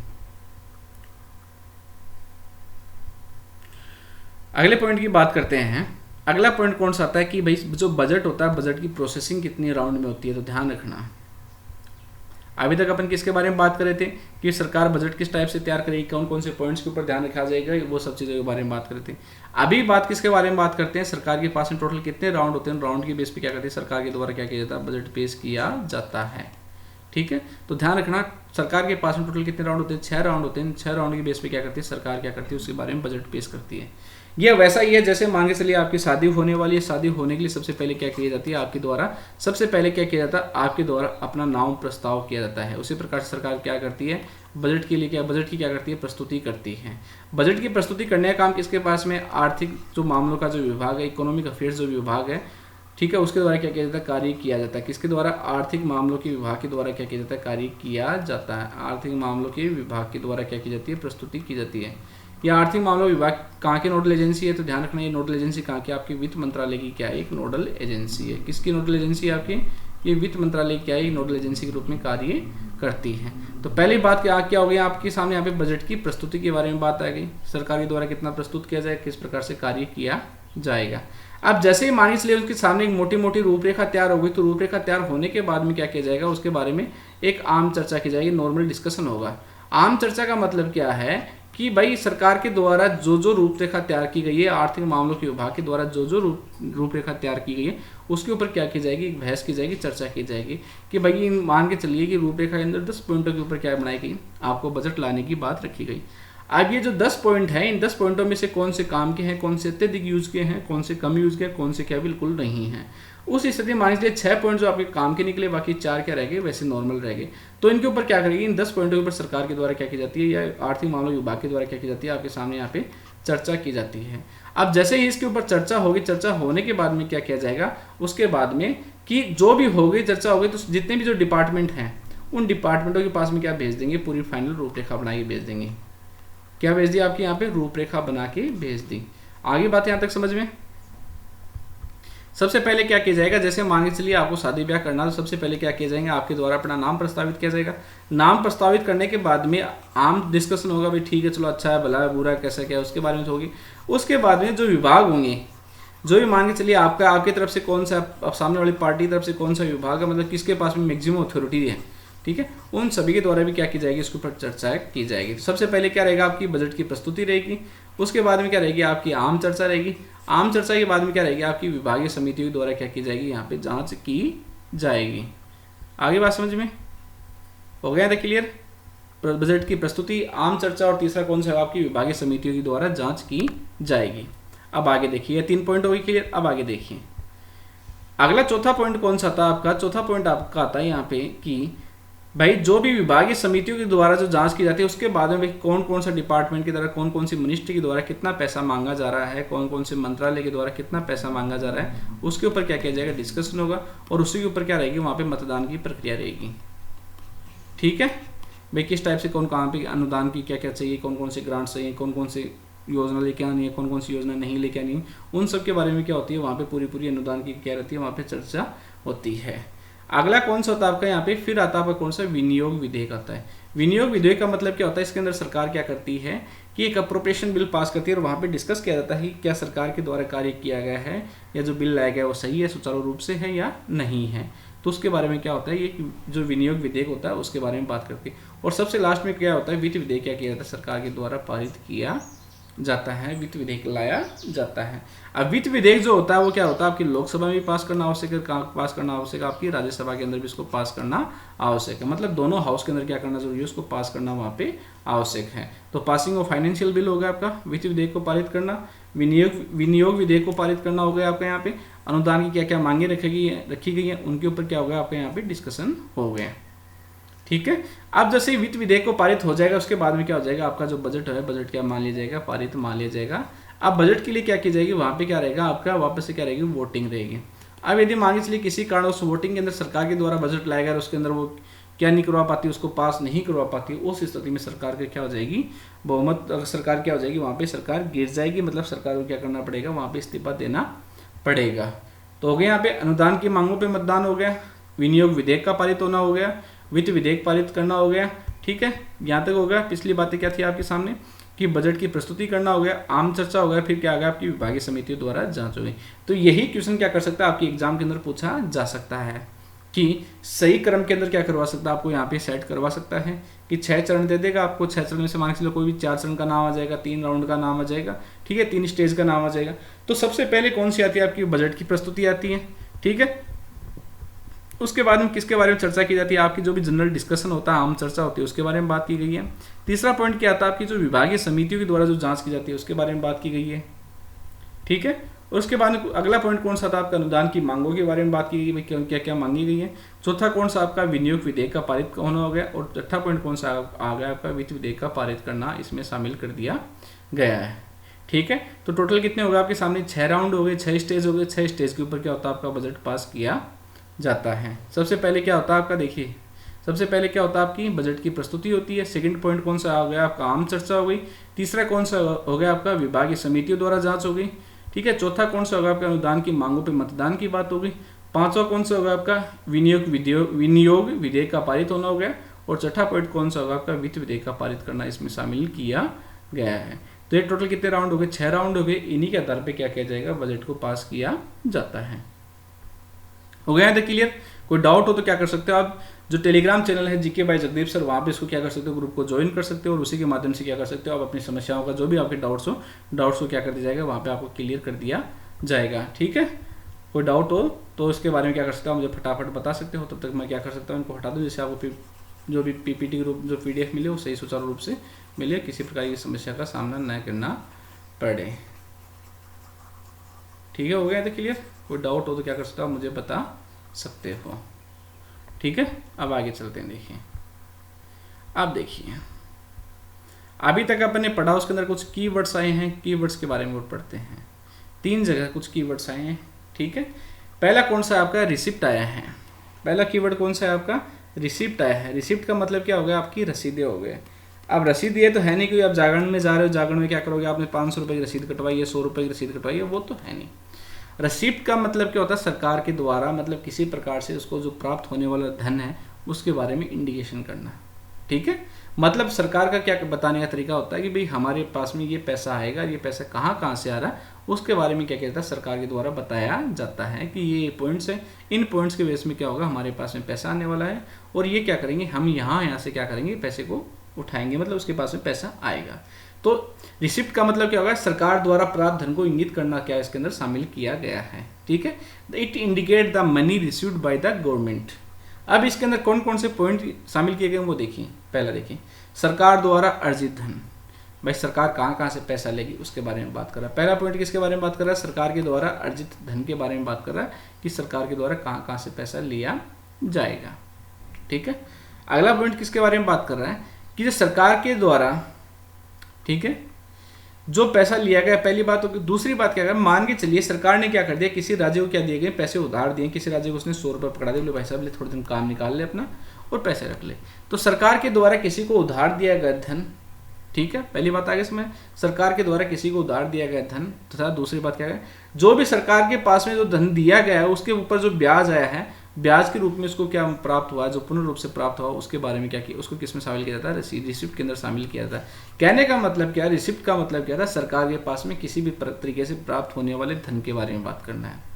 अगले पॉइंट की बात करते हैं। अगला पॉइंट कौन सा आता है कि भाई जो बजट होता है बजट की प्रोसेसिंग कितनी राउंड में होती है, तो ध्यान रखना। अभी तक अपन किसके बारे में बात कर रहे थे कि सरकार बजट किस टाइप से तैयार करेगी, कौन कौन से पॉइंट्स के ऊपर ध्यान रखा जाएगा, वो सब चीज़ों के बारे में बात कर रहे थे। अभी बात किसके बारे में बात करते हैं, सरकार के पास में टोटल कितने राउंड होते हैं, राउंड की बेस पे क्या करती है सरकार के द्वारा क्या किया जाता है, बजट पेश किया जाता है। ठीक है, तो ध्यान रखना सरकार के पास में टोटल कितने राउंड होते हैं, 6 राउंड होते हैं। 6 राउंड की बेस पे क्या करती है सरकार, क्या करती है उसके बारे में बजट पेश करती है। ये वैसा ही है जैसे मान के चलिए आपकी शादी होने वाली है, शादी होने के लिए सबसे पहले क्या किया जाती है आपके द्वारा, सबसे पहले क्या किया जाता है आपके द्वारा अपना नाम प्रस्ताव किया जाता है। उसी प्रकार से सरकार क्या करती है बजट के लिए, क्या बजट की क्या करती है प्रस्तुति करती है। बजट की प्रस्तुति करने का काम किसके पास में, आर्थिक जो मामलों का जो विभाग है, इकोनॉमिक अफेयर्स जो विभाग है, ठीक है, उसके द्वारा क्या किया जाता है कार्य किया जाता है। किसके द्वारा, आर्थिक मामलों के विभाग के द्वारा क्या किया जाता है कार्य किया जाता है। आर्थिक मामलों के विभाग के द्वारा क्या की जाती है प्रस्तुति की जाती है। यह आर्थिक मामलों विभाग कहाँ की नोडल एजेंसी है, तो ध्यान रखना ये नोडल एजेंसी कहाँ की, आपकी वित्त मंत्रालय की क्या एक नोडल एजेंसी है। किसकी नोडल एजेंसी है आपकी, ये वित्त मंत्रालय क्या है नोडल एजेंसी के रूप में कार्य करती है। तो पहली बात क्या हो गई आपके सामने, यहाँ पे बजट की प्रस्तुति के बारे में बात आ गई, सरकार के द्वारा कितना प्रस्तुत किया जाए, किस प्रकार से कार्य किया जाएगा। अब जैसे ही मान लीजिए उसके सामने एक मोटी मोटी रूपरेखा तैयार हो गई, तो रूपरेखा तैयार होने के बाद में क्या किया जाएगा उसके बारे में एक आम चर्चा की जाएगी, नॉर्मल डिस्कशन होगा। आम चर्चा का मतलब क्या है कि भाई सरकार के द्वारा जो जो रूपरेखा तैयार की गई है, आर्थिक मामलों के विभाग के द्वारा जो जो रूपरेखा तैयार की गई है उसके ऊपर क्या की जाएगी, बहस की जाएगी, चर्चा की जाएगी कि भाई मान के चलिए कि रूपरेखा के अंदर 10 पॉइंटों के ऊपर क्या बनाई गई, आपको बजट लाने की बात रखी गई। अब ये जो 10 पॉइंट है, इन 10 पॉइंटों में से कौन से काम के हैं, कौन से अत्यधिक यूज के हैं, कौन से कम यूज के हैं, कौन से क्या बिल्कुल नहीं है। उस स्थिति में मान लीजिए 6 पॉइंट जो आपके काम के निकले, बाकी 4 क्या रह गए वैसे नॉर्मल रह गए। तो इनके ऊपर क्या करेगी, इन 10 पॉइंटों के ऊपर सरकार के द्वारा क्या की जाती है या आर्थिक मामलों विभाग के द्वारा क्या की जाती है आपके सामने यहाँ पे चर्चा की जाती है। अब जैसे ही इसके ऊपर चर्चा होगी, चर्चा होने के बाद में क्या किया जाएगा उसके बाद में कि जो भी होगी चर्चा होगी तो जितने भी जो डिपार्टमेंट हैं उन डिपार्टमेंटों के पास में क्या भेज देंगे, पूरी फाइनल रूपरेखा बना के भेज देंगे। क्या भेज दी आपके यहाँ पे रूपरेखा बना के भेज दी। आगे बात यहाँ तक समझ में। सबसे पहले क्या किया जाएगा, जैसे मान के चलिए आपको शादी ब्याह करना, तो सबसे पहले क्या किया जाएगा आपके द्वारा अपना नाम प्रस्तावित किया जाएगा। नाम प्रस्तावित करने के बाद में आम डिस्कशन होगा, भाई ठीक है चलो अच्छा है भला है बुरा है कैसा क्या है उसके बारे में होगी। उसके बाद में जो विभाग होंगे, जो भी मान के चलिए आपकी तरफ से कौन सा, सामने वाली पार्टी की तरफ से कौन सा विभाग है, मतलब किसके पास में मैक्सिमम अथॉरिटी है, ठीक है, उन सभी के द्वारा भी क्या की जाएगी इसके ऊपर चर्चा की जाएगी। तो सबसे पहले क्या रहेगा आपकी बजट की प्रस्तुति रहेगी, उसके बाद में क्या रहेगी आपकी आम चर्चा रहेगी, आम चर्चा के बाद में क्या रहेगी आपकी विभागीय समितियों के द्वारा क्या की जाएगी यहाँ पे जांच की जाएगी। आगे बात समझ में हो गया था क्लियर। बजट की प्रस्तुति, आम चर्चा और तीसरा कौन सा आपकी विभागीय समितियों के द्वारा जांच की जाएगी। अब आगे देखिए 3 पॉइंट हो गई क्लियर। अब आगे देखिए अगला चौथा पॉइंट कौन सा था आपका, चौथा पॉइंट आपका आता है यहाँ पे कि भाई जो भी विभागीय समितियों के द्वारा जो जांच की जाती है उसके बाद में भाई कौन कौन सा डिपार्टमेंट के द्वारा, कौन कौन सी मिनिस्ट्री के द्वारा कितना पैसा मांगा जा रहा है, कौन कौन से मंत्रालय के द्वारा कितना पैसा मांगा जा रहा है, उसके ऊपर क्या किया जाएगा डिस्कशन होगा। और उसी के ऊपर क्या रहेगी वहाँ पे मतदान की प्रक्रिया रहेगी। ठीक है भाई, किस टाइप से कौन कहाँ पे अनुदान की क्या क्या चाहिए, कौन कौन से ग्रांट चाहिए, कौन कौन से योजना लेके आनी है, कौन कौन सी योजना नहीं लेके आनी है, उन सब के बारे में क्या होती है वहाँ पे पूरी अनुदान की क्या रहती है वहाँ पे चर्चा होती है। अगला कौन सा होता है आपका यहाँ पे, फिर आता है आपका कौन सा विनियोग विधेयक आता है। विनियोग विधेयक का मतलब क्या होता है, इसके अंदर सरकार क्या करती है कि एक अप्रोप्रिएशन बिल पास करती है और वहाँ पे डिस्कस किया जाता है कि क्या सरकार के द्वारा कार्य किया गया है या जो बिल लाया गया है वो सही है, सुचारू रूप से है या नहीं है। तो उसके बारे में क्या होता है, ये जो विनियोग विधेयक होता है उसके बारे में बात करते हैं। और सबसे लास्ट में क्या होता है, वित्त विधेयक क्या किया जाता है, सरकार के द्वारा पारित किया जाता है, वित्त विधेयक लाया जाता है। अब वित्त विधेयक जो होता है वो क्या होता है, आपकी लोकसभा में भी पास करना आवश्यक है, पास करना आवश्यक है, आपकी राज्यसभा के अंदर भी इसको पास करना आवश्यक है। मतलब दोनों हाउस के अंदर क्या करना जरूरी है, उसको पास करना वहाँ पे आवश्यक है। तो पासिंग ऑफ फाइनेंशियल बिल हो गया आपका, वित्त विधेयक को पारित करना, विनियोग विधेयक को पारित करना हो गया आपका। यहाँ पे अनुदान की क्या क्या मांगे रखी गई है उनके ऊपर क्या होगा आपका यहाँ पे डिस्कशन हो गया। ठीक है, अब जैसे ही वित्त विधेयक को पारित हो जाएगा उसके बाद में क्या हो जाएगा आपका जो बजट है, बजट क्या मान लिया जाएगा, पारित मान लिया जाएगा। अब बजट के लिए क्या की जाएगी, वहाँ पे क्या रहेगा आपका वापस से क्या रहेगी, वोटिंग रहेगी। अब यदि मान के चलिए किसी कारण उस वोटिंग के अंदर सरकार के द्वारा बजट लाएगा और उसके अंदर वो क्या नहीं करवा पाती, उसको पास नहीं करवा पाती, उस स्थिति में सरकार की क्या हो जाएगी, बहुमत सरकार क्या हो जाएगी, वहाँ पे सरकार गिर जाएगी। मतलब सरकार को क्या करना पड़ेगा, वहाँ पे इस्तीफा देना पड़ेगा। तो हो गया यहाँ पे अनुदान की मांगों पे मतदान हो गया, विनियोग विधेयक का पारित होना हो गया, वित्त विधेयक पारित करना हो गया। ठीक है, यहाँ तक हो गया। पिछली बातें क्या थी आपके सामने कि बजट की प्रस्तुति करना हो गया, आम चर्चा हो गया, फिर क्या आ गया आपकी विभागीय समितियों द्वारा जांच हो गई। तो यही क्वेश्चन क्या कर सकता है आपके एग्जाम के अंदर पूछा जा सकता है। कि सही क्रम के अंदर क्या करवा सकता है, आपको यहाँ पे सेट करवा सकता है कि 6 चरण दे देगा आपको। 6 चरण में से मान के चलो कोई भी 4 चरण का नाम आ जाएगा, 3 राउंड का नाम आ जाएगा, ठीक है, 3 स्टेज का नाम आ जाएगा। तो सबसे पहले कौन सी आती है, आपकी बजट की प्रस्तुति आती है, ठीक है। उसके बाद में किसके बारे में चर्चा की जाती है, आपकी जो भी जनरल डिस्कशन होता है, आम चर्चा होती है, उसके बारे में बात की गई है। तीसरा पॉइंट क्या आता है, आपकी जो विभागीय समितियों के द्वारा जो जांच की जाती है उसके बारे में बात की गई है, ठीक है। और उसके बाद अगला पॉइंट कौन सा था, आपका अनुदान की मांगों के बारे में बात की गई, क्या क्या मांगी गई है। चौथा कौन सा आपका विनियोग विधेयक का पारित होना हो गया। और छठा पॉइंट कौन सा आ गया, आपका वित्त विधेयक का पारित करना इसमें शामिल कर दिया गया है, ठीक है। तो टोटल कितने हो गए आपके सामने, 6 राउंड हो गए, 6 स्टेज हो गए। 6 स्टेज के ऊपर क्या होता है, आपका बजट पास किया जाता है। सबसे पहले क्या होता है आपका, देखिए सबसे पहले क्या होता है, आपकी बजट की प्रस्तुति होती है। सेकंड पॉइंट कौन सा आ गया, आपका आम चर्चा हो गई। तीसरा कौन सा हो गया, आपका विभागीय समितियों द्वारा जांच हो गई, ठीक है। चौथा कौन सा होगा, आपका अनुदान की मांगों पे मतदान की बात हो गई। पांचवा कौन सा होगा, आपका विनियोग विधेयक का पारित होना हो गया। और छठा पॉइंट कौन सा होगा, आपका वित्त विधेयक का पारित करना इसमें शामिल किया गया है। तो ये टोटल कितने राउंड हो गए, 6 राउंड हो गए। इन्हीं के आधार पर क्या किया जाएगा, बजट को पास किया जाता है। हो गया है क्लियर। कोई डाउट हो तो क्या कर सकते हो आप, जो टेलीग्राम चैनल है जीके बाय जगदीप सर, वहाँ पे इसको क्या कर सकते हो, ग्रुप को ज्वाइन कर सकते हो और उसी के माध्यम से क्या कर सकते हो, आप अपनी समस्याओं का जो भी आपके डाउट्स को क्या कर दिया जाएगा, वहाँ पे आपको क्लियर कर दिया जाएगा, ठीक है। कोई डाउट हो तो इसके बारे में क्या कर सकते हो, मुझे फटाफट बता सकते हो, तब तक मैं क्या कर सकता हूँ, इनको हटा दूँ, जैसे आपको जो भी पीपीटी ग्रुप जो PDF मिले वो सही सुचारू रूप से मिले, किसी प्रकार की समस्या का सामना न करना पड़े, ठीक है। हो गया तो क्लियर। कोई डाउट हो तो क्या कर सकते हो, मुझे बता सकते हो, ठीक है। अब आगे चलते हैं। देखिए अब देखिए अभी तक अपन ने पढ़ा, उसके अंदर कुछ कीवर्ड्स आए हैं, कीवर्ड्स के बारे में और पढ़ते हैं। 3 जगह कुछ कीवर्ड्स आए हैं, ठीक है। पहला कौन सा आपका, रिसिप्ट आया है। पहला कीवर्ड कौन सा है आपका, रिसिप्ट आया है। रिसिप्ट का मतलब क्या हो गया, आपकी रसीदें हो गए। अब रसीद ये तो है नहीं कि आप जागरण में जा रहे हो, जागरण में क्या करोगे, आपने 500 रुपये की रसीद कटवाई है, 100 रुपये की रसीद कटवाई है, वो तो है नहीं। रिसिप्ट का मतलब क्या होता है, सरकार के द्वारा मतलब किसी प्रकार से उसको जो प्राप्त होने वाला धन है उसके बारे में इंडिकेशन करना, ठीक है। मतलब सरकार का क्या बताने का तरीका होता है कि भाई हमारे पास में ये पैसा आएगा, ये पैसा कहाँ कहाँ से आ रहा है, उसके बारे में क्या कहता है, सरकार के द्वारा बताया जाता है कि ये पॉइंट्स हैं, इन पॉइंट्स के बेस में क्या होगा, हमारे पास में पैसा आने वाला है और ये क्या करेंगे, हम यहाँ से क्या करेंगे, पैसे को उठाएंगे, मतलब उसके पास में पैसा आएगा। तो रिसिप्ट का मतलब क्या होगा, सरकार द्वारा प्राप्त धन को इंगित करना क्या इसके अंदर शामिल किया गया है, ठीक है। It indicate the money received by the government. अब इसके अंदर कौन कौन से पॉइंट शामिल किए गए वो देखिए। पहला देखिए, सरकार द्वारा अर्जित धन, भाई सरकार कहाँ कहाँ से पैसा लेगी उसके बारे में बात कर रहा है। पहला पॉइंट किसके बारे में बात कर रहा है, सरकार के द्वारा अर्जित धन के बारे में बात कर रहा है कि सरकार के द्वारा कहाँ कहाँ से पैसा लिया जाएगा, ठीक है। अगला पॉइंट किसके बारे में बात कर रहा है कि जो सरकार के द्वारा, ठीक है, जो पैसा लिया गया, पहली बात तो। दूसरी बात क्या है, मान के चलिए सरकार ने क्या कर दिया, किसी राज्य को क्या दिए गए, पैसे उधार दिए, किसी राज्य को उसने 100 रुपये पकड़ा दिए, बोले भाई साहब ले थोड़े दिन काम निकाल ले अपना और पैसे रख ले। तो सरकार के द्वारा किसी को उधार दिया गया धन, ठीक है, पहली बात आगे इसमें सरकार के द्वारा किसी को उधार दिया गया धन, तथा दूसरी बात क्या है, जो भी सरकार के पास में जो धन दिया गया है उसके ऊपर जो ब्याज आया है, ब्याज के रूप में उसको क्या प्राप्त हुआ, जो पूर्ण रूप से प्राप्त हुआ उसके बारे में क्या किया, उसको किस में शामिल किया जाता है, रिसिप्ट के अंदर शामिल किया जाता है। कहने का मतलब क्या है, रिसिप्ट का मतलब क्या था, सरकार के पास में किसी भी तरीके से प्राप्त होने वाले धन के बारे में बात करना है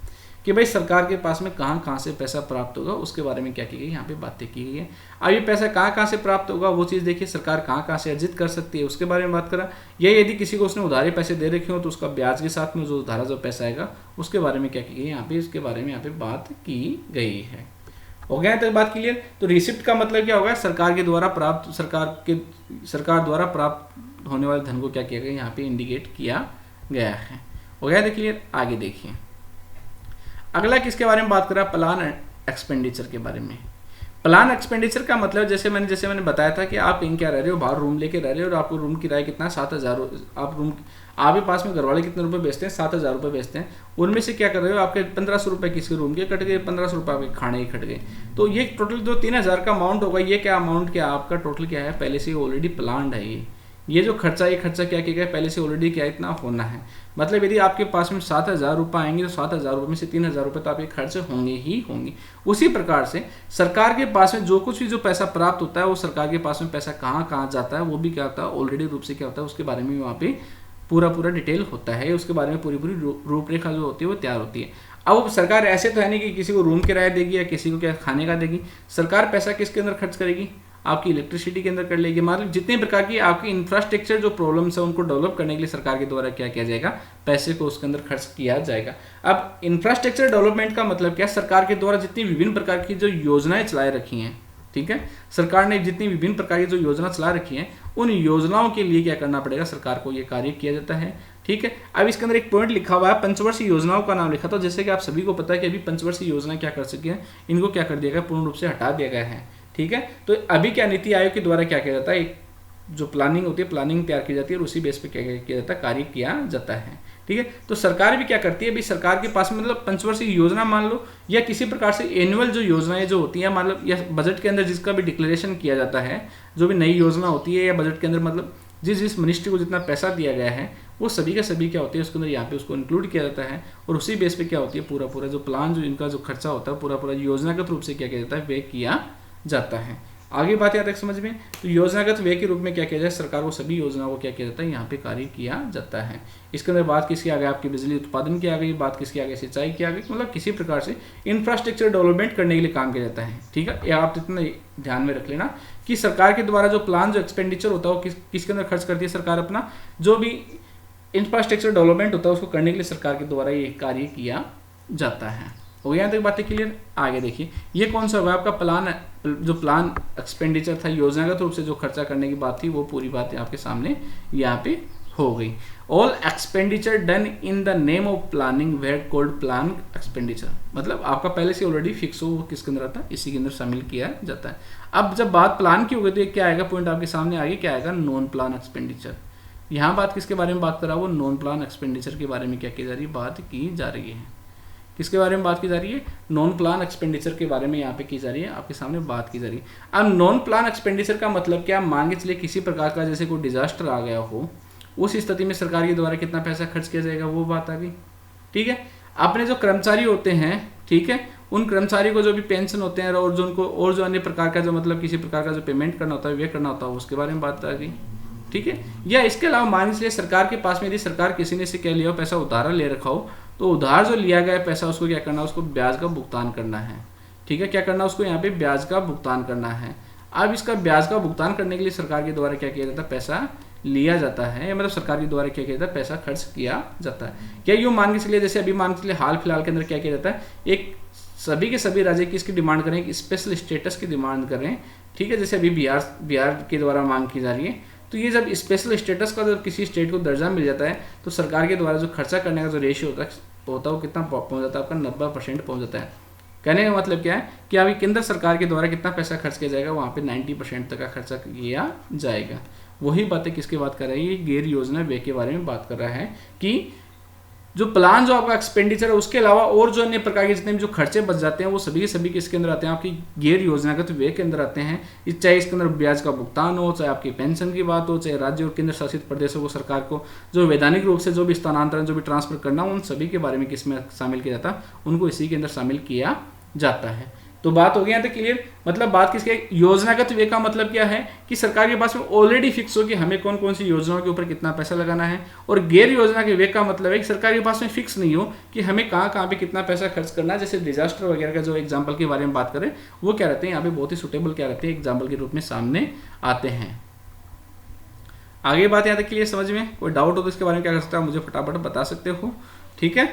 कि भाई सरकार के पास में कहाँ कहाँ से पैसा प्राप्त होगा, उसके बारे में क्या की गई, यहाँ पे बातें की गई है। अब ये पैसा कहाँ कहाँ से प्राप्त होगा वो चीज़ देखिए, सरकार कहाँ कहाँ से अर्जित कर सकती है उसके बारे में बात करा। ये यदि किसी को उसने उधारी पैसे दे रखे हो तो उसका ब्याज के साथ में जो उधारा जो पैसा आएगा उसके बारे में क्या की गई, यहाँ पे इसके बारे में यहाँ पे बात की गई है। हो गया तक बात क्लियर। तो रिसिप्ट का मतलब क्या होगा, सरकार के द्वारा प्राप्त, सरकार द्वारा प्राप्त होने वाले धन को क्या किया गया, यहाँ पे इंडिकेट किया गया है। हो गया क्लियर। आगे देखिए अगला किसके बारे में बात करा, प्लान एक्सपेंडिचर के बारे में। प्लान एक्सपेंडिचर का मतलब जैसे मैंने बताया था कि आप कहीं क्या रह रहे हो, बाहर रूम लेके रह रहे हो और आपको रूम किराया कितना 7,000, आप रूम आपके पास में घर वाले कितने रुपए बेचते हैं, 7,000 रुपये बेचते हैं, उनमें से क्या कर रहे हो, आपके 1,500 रुपये किसी रूम के कट गए, 1,500 रुपये आपके खाने के कट गए। तो ये टोटल जो 3,000 का अमाउंट होगा, ये क्या अमाउंट क्या आपका टोटल क्या है, पहले से ऑलरेडी प्लान्ड है। ये जो खर्चा, ये खर्चा क्या किया गया, पहले से ऑलरेडी क्या इतना होना है। मतलब यदि आपके पास में 7,000 रुपये आएंगे तो 7,000 रुपये में से 3,000 रुपये तो आपके खर्च होंगे ही होंगे। उसी प्रकार से सरकार के पास में जो कुछ भी जो पैसा प्राप्त होता है वो सरकार के पास में पैसा कहाँ कहाँ जाता है वो भी क्या होता है, ऑलरेडी रूप से क्या होता है उसके बारे में वहाँ पे पूरा पूरा डिटेल होता है, उसके बारे में पूरी पूरी रूपरेखा जो होती है वो तैयार होती है। अब सरकार ऐसे तो है नहीं कि किसी को रूम किराया देगी या किसी को क्या खाने का देगी। सरकार पैसा किसके अंदर खर्च करेगी, आपकी इलेक्ट्रिसिटी के अंदर कर लेगी। मतलब जितने प्रकार की आपकी इंफ्रास्ट्रक्चर जो प्रॉब्लम्स है उनको डेवलप करने के लिए सरकार के द्वारा क्या किया जाएगा, पैसे को उसके अंदर खर्च किया जाएगा। अब इंफ्रास्ट्रक्चर डेवलपमेंट का मतलब क्या, सरकार के द्वारा जितनी विभिन्न प्रकार की जो योजनाएं चलाई रखी हैं, ठीक है, सरकार ने जितनी विभिन्न प्रकार की जो योजना चला रखी है उन योजनाओं के लिए क्या करना पड़ेगा, सरकार को ये कार्य किया जाता है। ठीक है, अब इसके अंदर एक पॉइंट लिखा हुआ है, पंचवर्षीय योजनाओं का नाम लिखा था। जैसे कि आप सभी को पता है कि अभी पंचवर्षीय योजना क्या कर चुकी है, इनको क्या कर दिया गया, पूर्ण रूप से हटा दिया गया है। ठीक है, तो अभी क्या नीति आयोग के द्वारा क्या किया जाता है, एक जो प्लानिंग होती है, प्लानिंग तैयार की जाती है और उसी बेस पे क्या किया जाता है, कार्य किया जाता है। ठीक है, तो सरकार भी क्या करती है, भाई सरकार के पास मतलब पंचवर्षीय योजना मान लो या किसी प्रकार से एनुअल जो योजनाएं जो होती है, मतलब या बजट के अंदर जिसका भी डिक्लेरेशन किया जाता है, जो भी नई योजना होती है या बजट के अंदर मतलब जिस मिनिस्ट्री को जितना पैसा दिया गया है वो सभी का सभी क्या होती है उसके अंदर यहाँ पे उसको इंक्लूड किया जाता है और उसी बेस पे क्या होती है पूरा पूरा जो प्लान जो इनका जो खर्चा होता है पूरा पूरा योजनागत रूप से क्या किया जाता है, वे किया जाता है। आगे बात याद है समझ में, तो योजनागत व्यय के रूप में क्या किया जाए, सरकार को सभी योजनाओं को क्या किया जाता है, यहाँ पे कार्य किया जाता है। इसके अंदर बात किसकी आ गई, आपकी बिजली उत्पादन की आ गई, बात किसकी आ गई, सिंचाई की आ गई, मतलब किसी प्रकार से इंफ्रास्ट्रक्चर डेवलपमेंट करने के लिए काम किया जाता है। ठीक है, ये आप इतना ध्यान में रख लेना कि सरकार के द्वारा जो प्लान जो एक्सपेंडिचर होता है वो किसके अंदर खर्च करती है सरकार, अपना जो भी इंफ्रास्ट्रक्चर डेवलपमेंट होता है उसको करने के लिए सरकार के द्वारा ये कार्य किया जाता है। हो गया यहाँ तक बातें क्लियर। आगे देखिए, ये कौन सा होगा आपका प्लान, जो प्लान एक्सपेंडिचर था, योजनागत रूप से जो खर्चा करने की बात थी वो पूरी बातें आपके सामने यहाँ पे हो गई। All expenditure done in the name of planning where called plan expenditure, मतलब आपका पहले से ऑलरेडी फिक्स हो वो किसके अंदर आता है, इसी के अंदर शामिल किया जाता है। अब जब बात प्लान की होगी तो क्या आएगा पॉइंट आपके सामने, आगे क्या आएगा, नॉन प्लान एक्सपेंडिचर। यहाँ बात किसके बारे में बात कर रहा है, वो नॉन प्लान एक्सपेंडिचर के बारे में क्या की जा रही है, बात की जा रही है। किसके बारे में बात की जा रही है, नॉन प्लान एक्सपेंडिचर के बारे में यहाँ पे की जा रही है, आपके सामने बात की जा रही है। अब नॉन प्लान एक्सपेंडिचर का मतलब क्या, मान के चलिए किसी प्रकार का जैसे कोई डिजास्टर आ गया हो, उस स्थिति में सरकार के द्वारा कितना पैसा खर्च किया जाएगा वो बात आ गई। ठीक है, अपने जो कर्मचारी होते हैं, ठीक है, उन कर्मचारी को जो भी पेंशन होते हैं और जो उनको और जो अन्य प्रकार का जो मतलब किसी प्रकार का जो पेमेंट करना होता है वे करना होता है उसके बारे में बात आ गई। ठीक है, या इसके अलावा मान लीजिए सरकार के पास में यदि सरकार किसी ने से क्या लिया हो, पैसा उधार ले रखा हो, तो उधार जो लिया गया पैसा उसको क्या करना है, उसको ब्याज का भुगतान करना है। ठीक है, क्या करना है उसको यहाँ पे ब्याज का भुगतान करना है। अब इसका ब्याज का भुगतान करने के लिए सरकार के द्वारा क्या किया जाता है, पैसा लिया जाता है, मतलब सरकार के द्वारा क्या किया जाता है, पैसा खर्च किया जाता है। क्या यूँ मान के चलिए, जैसे अभी मान के चलिए हाल फिलहाल के अंदर क्या किया जाता है, एक सभी के सभी राज्य किसकी डिमांड करें, एक स्पेशल स्टेटस की डिमांड करें। ठीक है, जैसे अभी बिहार के द्वारा मांग की जा रही है, तो ये जब स्पेशल स्टेटस का जब किसी स्टेट को दर्जा मिल जाता है तो सरकार के द्वारा जो खर्चा करने का जो रेशियो होता है वो कितना पहुंच जाता है, आपका 90% पहुंच जाता है। कहने का मतलब क्या है कि अभी केंद्र सरकार के द्वारा कितना पैसा खर्च किया जाएगा, वहाँ पे 90% तक का खर्चा किया जाएगा। वही बातें किसकी बात कर रही है, ये गैर योजना व्यय के बारे में बात कर रहा है कि जो प्लान जो आपका एक्सपेंडिचर है उसके अलावा और जो अन्य प्रकार के जितने भी जो खर्चे बच जाते हैं वो सभी के सभी किसके अंदर आते हैं, आपकी गैर योजनागत व्यय के अंदर आते हैं। चाहे इसके अंदर ब्याज का भुगतान हो, चाहे आपकी पेंशन की बात हो, चाहे राज्य और केंद्र शासित प्रदेशों को सरकार को जो वैधानिक रूप से जो भी स्थानांतरण जो भी ट्रांसफर करना उन सभी के बारे में किसमें शामिल किया जाता है, उनको इसी के अंदर शामिल किया जाता है। तो बात हो गई यहाँ तक क्लियर। मतलब बात किसके, योजनागत व्यय का मतलब क्या है कि सरकार के पास में ऑलरेडी फिक्स हो कि हमें कौन कौन सी योजनाओं के ऊपर कितना पैसा लगाना है। और गैर योजना के व्यय का मतलब है कि सरकार के पास में फिक्स नहीं हो कि हमें कहाँ पे कितना पैसा खर्च करना है। जैसे डिजास्टर वगैरह का जो एग्जाम्पल के बारे में बात करें वो क्या रहते हैं, यहाँ पे बहुत ही सुटेबल क्या रहते हैं, एग्जाम्पल के रूप में सामने आते हैं। आगे बात यहाँ तक क्लियर समझ में, कोई डाउट हो तो इसके बारे में क्या कर सकते हो, मुझे फटाफट बता सकते हो। ठीक है,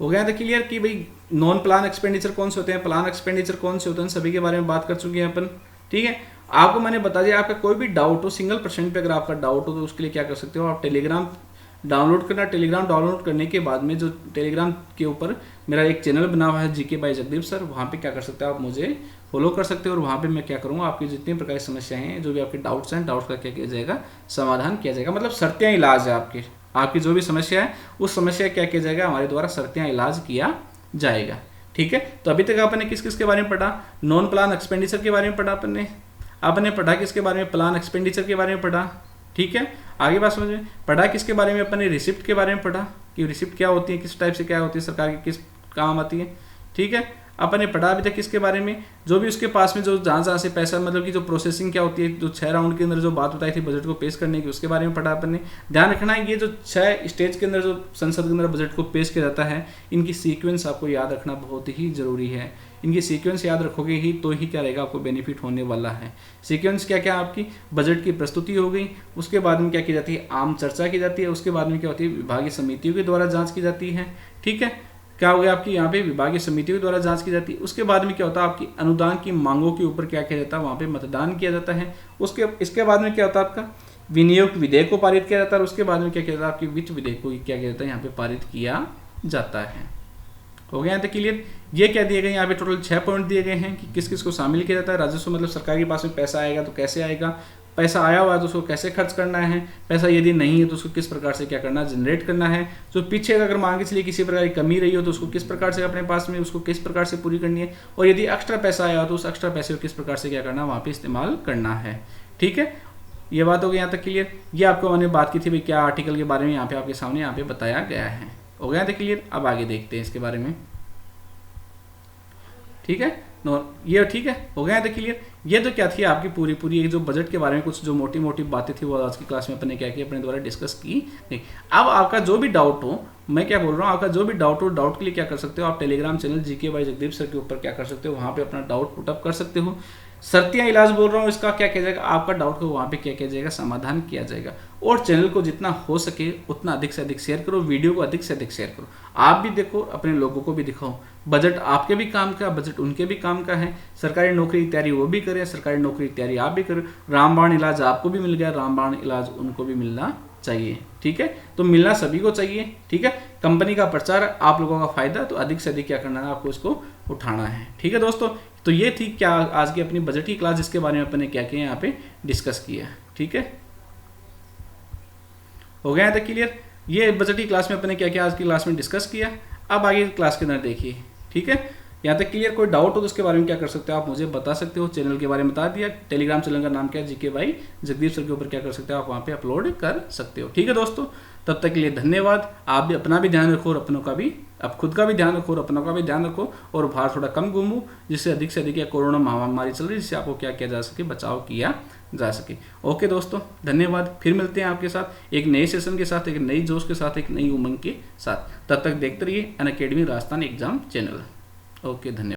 हो गया था क्लियर कि भाई नॉन प्लान एक्सपेंडिचर कौन से होते हैं, प्लान एक्सपेंडिचर कौन से होते हैं, सभी के बारे में बात कर चुके हैं अपन। ठीक है, आपको मैंने बता दिया, आपका कोई भी डाउट हो सिंगल% पे अगर आपका डाउट हो तो उसके लिए क्या कर सकते हो, आप टेलीग्राम डाउनलोड करना। टेलीग्राम डाउनलोड करने के बाद में जो टेलीग्राम के ऊपर मेरा एक चैनल बना हुआ है जीके बाय जगदीप सर, वहाँ पे क्या कर सकते हो आप मुझे फॉलो कर सकते हो। और वहाँ पे मैं क्या करूँगा, आपकी जितनी प्रकार की समस्याएं हैं, जो भी आपके डाउट्स हैं, डाउट्स का क्या किया जाएगा, समाधान किया जाएगा। मतलब शर्तियाँ इलाज है आपकी जो भी समस्या है उस समस्या क्या किया जाएगा, हमारे द्वारा शर्तियाँ इलाज किया जाएगा। ठीक है, तो अभी तक आपने किस किस के बारे में पढ़ा, नॉन प्लान एक्सपेंडिचर के बारे में पढ़ा आपने पढ़ा किसके बारे में, प्लान एक्सपेंडिचर के बारे में पढ़ा। ठीक है, आगे बात समझ में, पढ़ा किसके बारे में, अपने रिसिप्ट के बारे में पढ़ा कि रिसिप्ट क्या होती है, किस टाइप से क्या होती है, सरकार की किस काम आती है। ठीक है, अपन ने पढ़ा अभी तक इसके बारे में। जो भी उसके पास में जो जहाँ से पैसा मतलब कि जो प्रोसेसिंग क्या होती है, जो 6 राउंड के अंदर जो बात बताई थी बजट को पेश करने की, उसके बारे में पढ़ा अपन ने। ध्यान रखना है ये जो 6 स्टेज के अंदर जो संसद के अंदर बजट को पेश किया जाता है, इनकी सीक्वेंस आपको याद रखना बहुत ही जरूरी है। इनकी सीक्वेंस याद रखोगे ही तो ही क्या रहेगा, आपको बेनिफिट होने वाला है। सीक्वेंस क्या क्या आपकी, बजट की प्रस्तुति हो गई, उसके बाद में क्या की जाती है, आम चर्चा की जाती है, उसके बाद में क्या होती है, विभागीय समितियों के द्वारा जांच की जाती है। ठीक है, क्या हो गया आपकी यहाँ पे विभागीय समितियों के द्वारा जांच की जाती है। उसके बाद में क्या होता है, आपकी अनुदान की मांगों के ऊपर क्या किया जाता है, वहाँ पे मतदान किया जाता है। इसके बाद में क्या होता है, आपका विनियोग विधेयक को पारित किया जाता है। और उसके बाद में क्या किया जाता है, आपकी वित्त विधेयक को क्या किया जाता है, यहाँ पे पारित किया जाता है। हो गया यहाँ तक क्लियर। ये क्या दिए गए यहाँ पे, टोटल 6 पॉइंट दिए गए हैं कि किस किस को शामिल किया जाता है। राजस्व मतलब सरकार के पास में पैसा आएगा तो कैसे आएगा, पैसा आया हुआ है तो उसको कैसे खर्च करना है, पैसा यदि नहीं है तो उसको किस प्रकार से क्या करना है, जनरेट करना है। जो पीछे अगर मान के चलिए किसी प्रकार की कमी रही हो तो उसको किस प्रकार से अपने पास में उसको किस प्रकार से पूरी करनी है। और यदि एक्स्ट्रा पैसा आया हो तो उस एक्स्ट्रा पैसे को किस प्रकार से क्या करना है, वहाँ पे इस्तेमाल करना है। ठीक है, ये बात हो गई यहाँ तक क्लियर। ये आपको मैंने बात की थी भाई क्या आर्टिकल के बारे में यहाँ पे आपके सामने यहाँ पे बताया गया है। हो गया यहाँ तक क्लियर। अब आगे देखते हैं इसके बारे में। ठीक है, ये ठीक है, हो गया था क्लियर। ये तो क्या थी आपकी पूरी जो बजट के बारे में कुछ जो मोटी मोटी बातें थी वो आज की क्लास में अपने क्या किया, अपने द्वारा डिस्कस की। नहीं, अब आपका जो भी डाउट हो, मैं क्या बोल रहा हूँ, आपका जो भी डाउट हो, डाउट के लिए क्या कर सकते हो आप, Telegram channel GK by Jagdeep sir के ऊपर क्या कर सकते हो, वहाँ पे अपना डाउट पुटअप कर सकते हो। शर्तियाँ इलाज बोल रहा हूँ, इसका क्या किया जाएगा, आपका डाउट को वहाँ पे क्या किया जाएगा, समाधान किया जाएगा। और चैनल को जितना हो सके उतना अधिक से अधिक शेयर करो, वीडियो को अधिक से अधिक शेयर करो। आप भी देखो, अपने लोगों को भी दिखाओ। बजट आपके भी काम का, बजट उनके भी काम का है। सरकारी नौकरी की तैयारी वो भी करें, सरकारी नौकरी की तैयारी आप भी करें। रामबाण इलाज आपको भी मिल गया, रामबाण इलाज उनको भी मिलना चाहिए। ठीक है, तो मिलना सभी को चाहिए। ठीक है, कंपनी का प्रचार, आप लोगों का फायदा, तो अधिक से अधिक क्या करना है, आपको इसको उठाना है। ठीक है दोस्तों, तो ये थी क्या आज की अपनी बजट की क्लास, जिसके बारे में अपने क्या किया यहाँ पे डिस्कस किया। ठीक है, हो गया था क्लियर। ये बजट की क्लास में अपने क्या किया, आज की क्लास में डिस्कस किया। अब आगे क्लास के अंदर देखिए। ठीक है, यहाँ तक क्लियर। कोई डाउट हो तो उसके बारे में क्या कर सकते हो, आप मुझे बता सकते हो। चैनल के बारे में बता दिया, टेलीग्राम चैनल का नाम क्या है, जीके बाय जगदीप सर के ऊपर क्या कर सकते हो, आप वहाँ पे अपलोड कर सकते हो। ठीक है दोस्तों, तब तक के लिए धन्यवाद। आप भी अपना भी ध्यान रखो और अपनों का भी, आप खुद का भी ध्यान रखो और अपनों का भी ध्यान रखो। और बाहर थोड़ा कम घूमो, जिससे अधिक से अधिक कोरोना महामारी चल रही है, जिससे आपको क्या किया जा सके, बचाव किया जा सके। ओके दोस्तों, धन्यवाद। फिर मिलते हैं आपके साथ एक नए सेशन के साथ, एक नई जोश के साथ, एक नई उमंग के साथ। तब तक देखते रहिए Unacademy Rajasthan exam channel. Okay, धन्यवाद।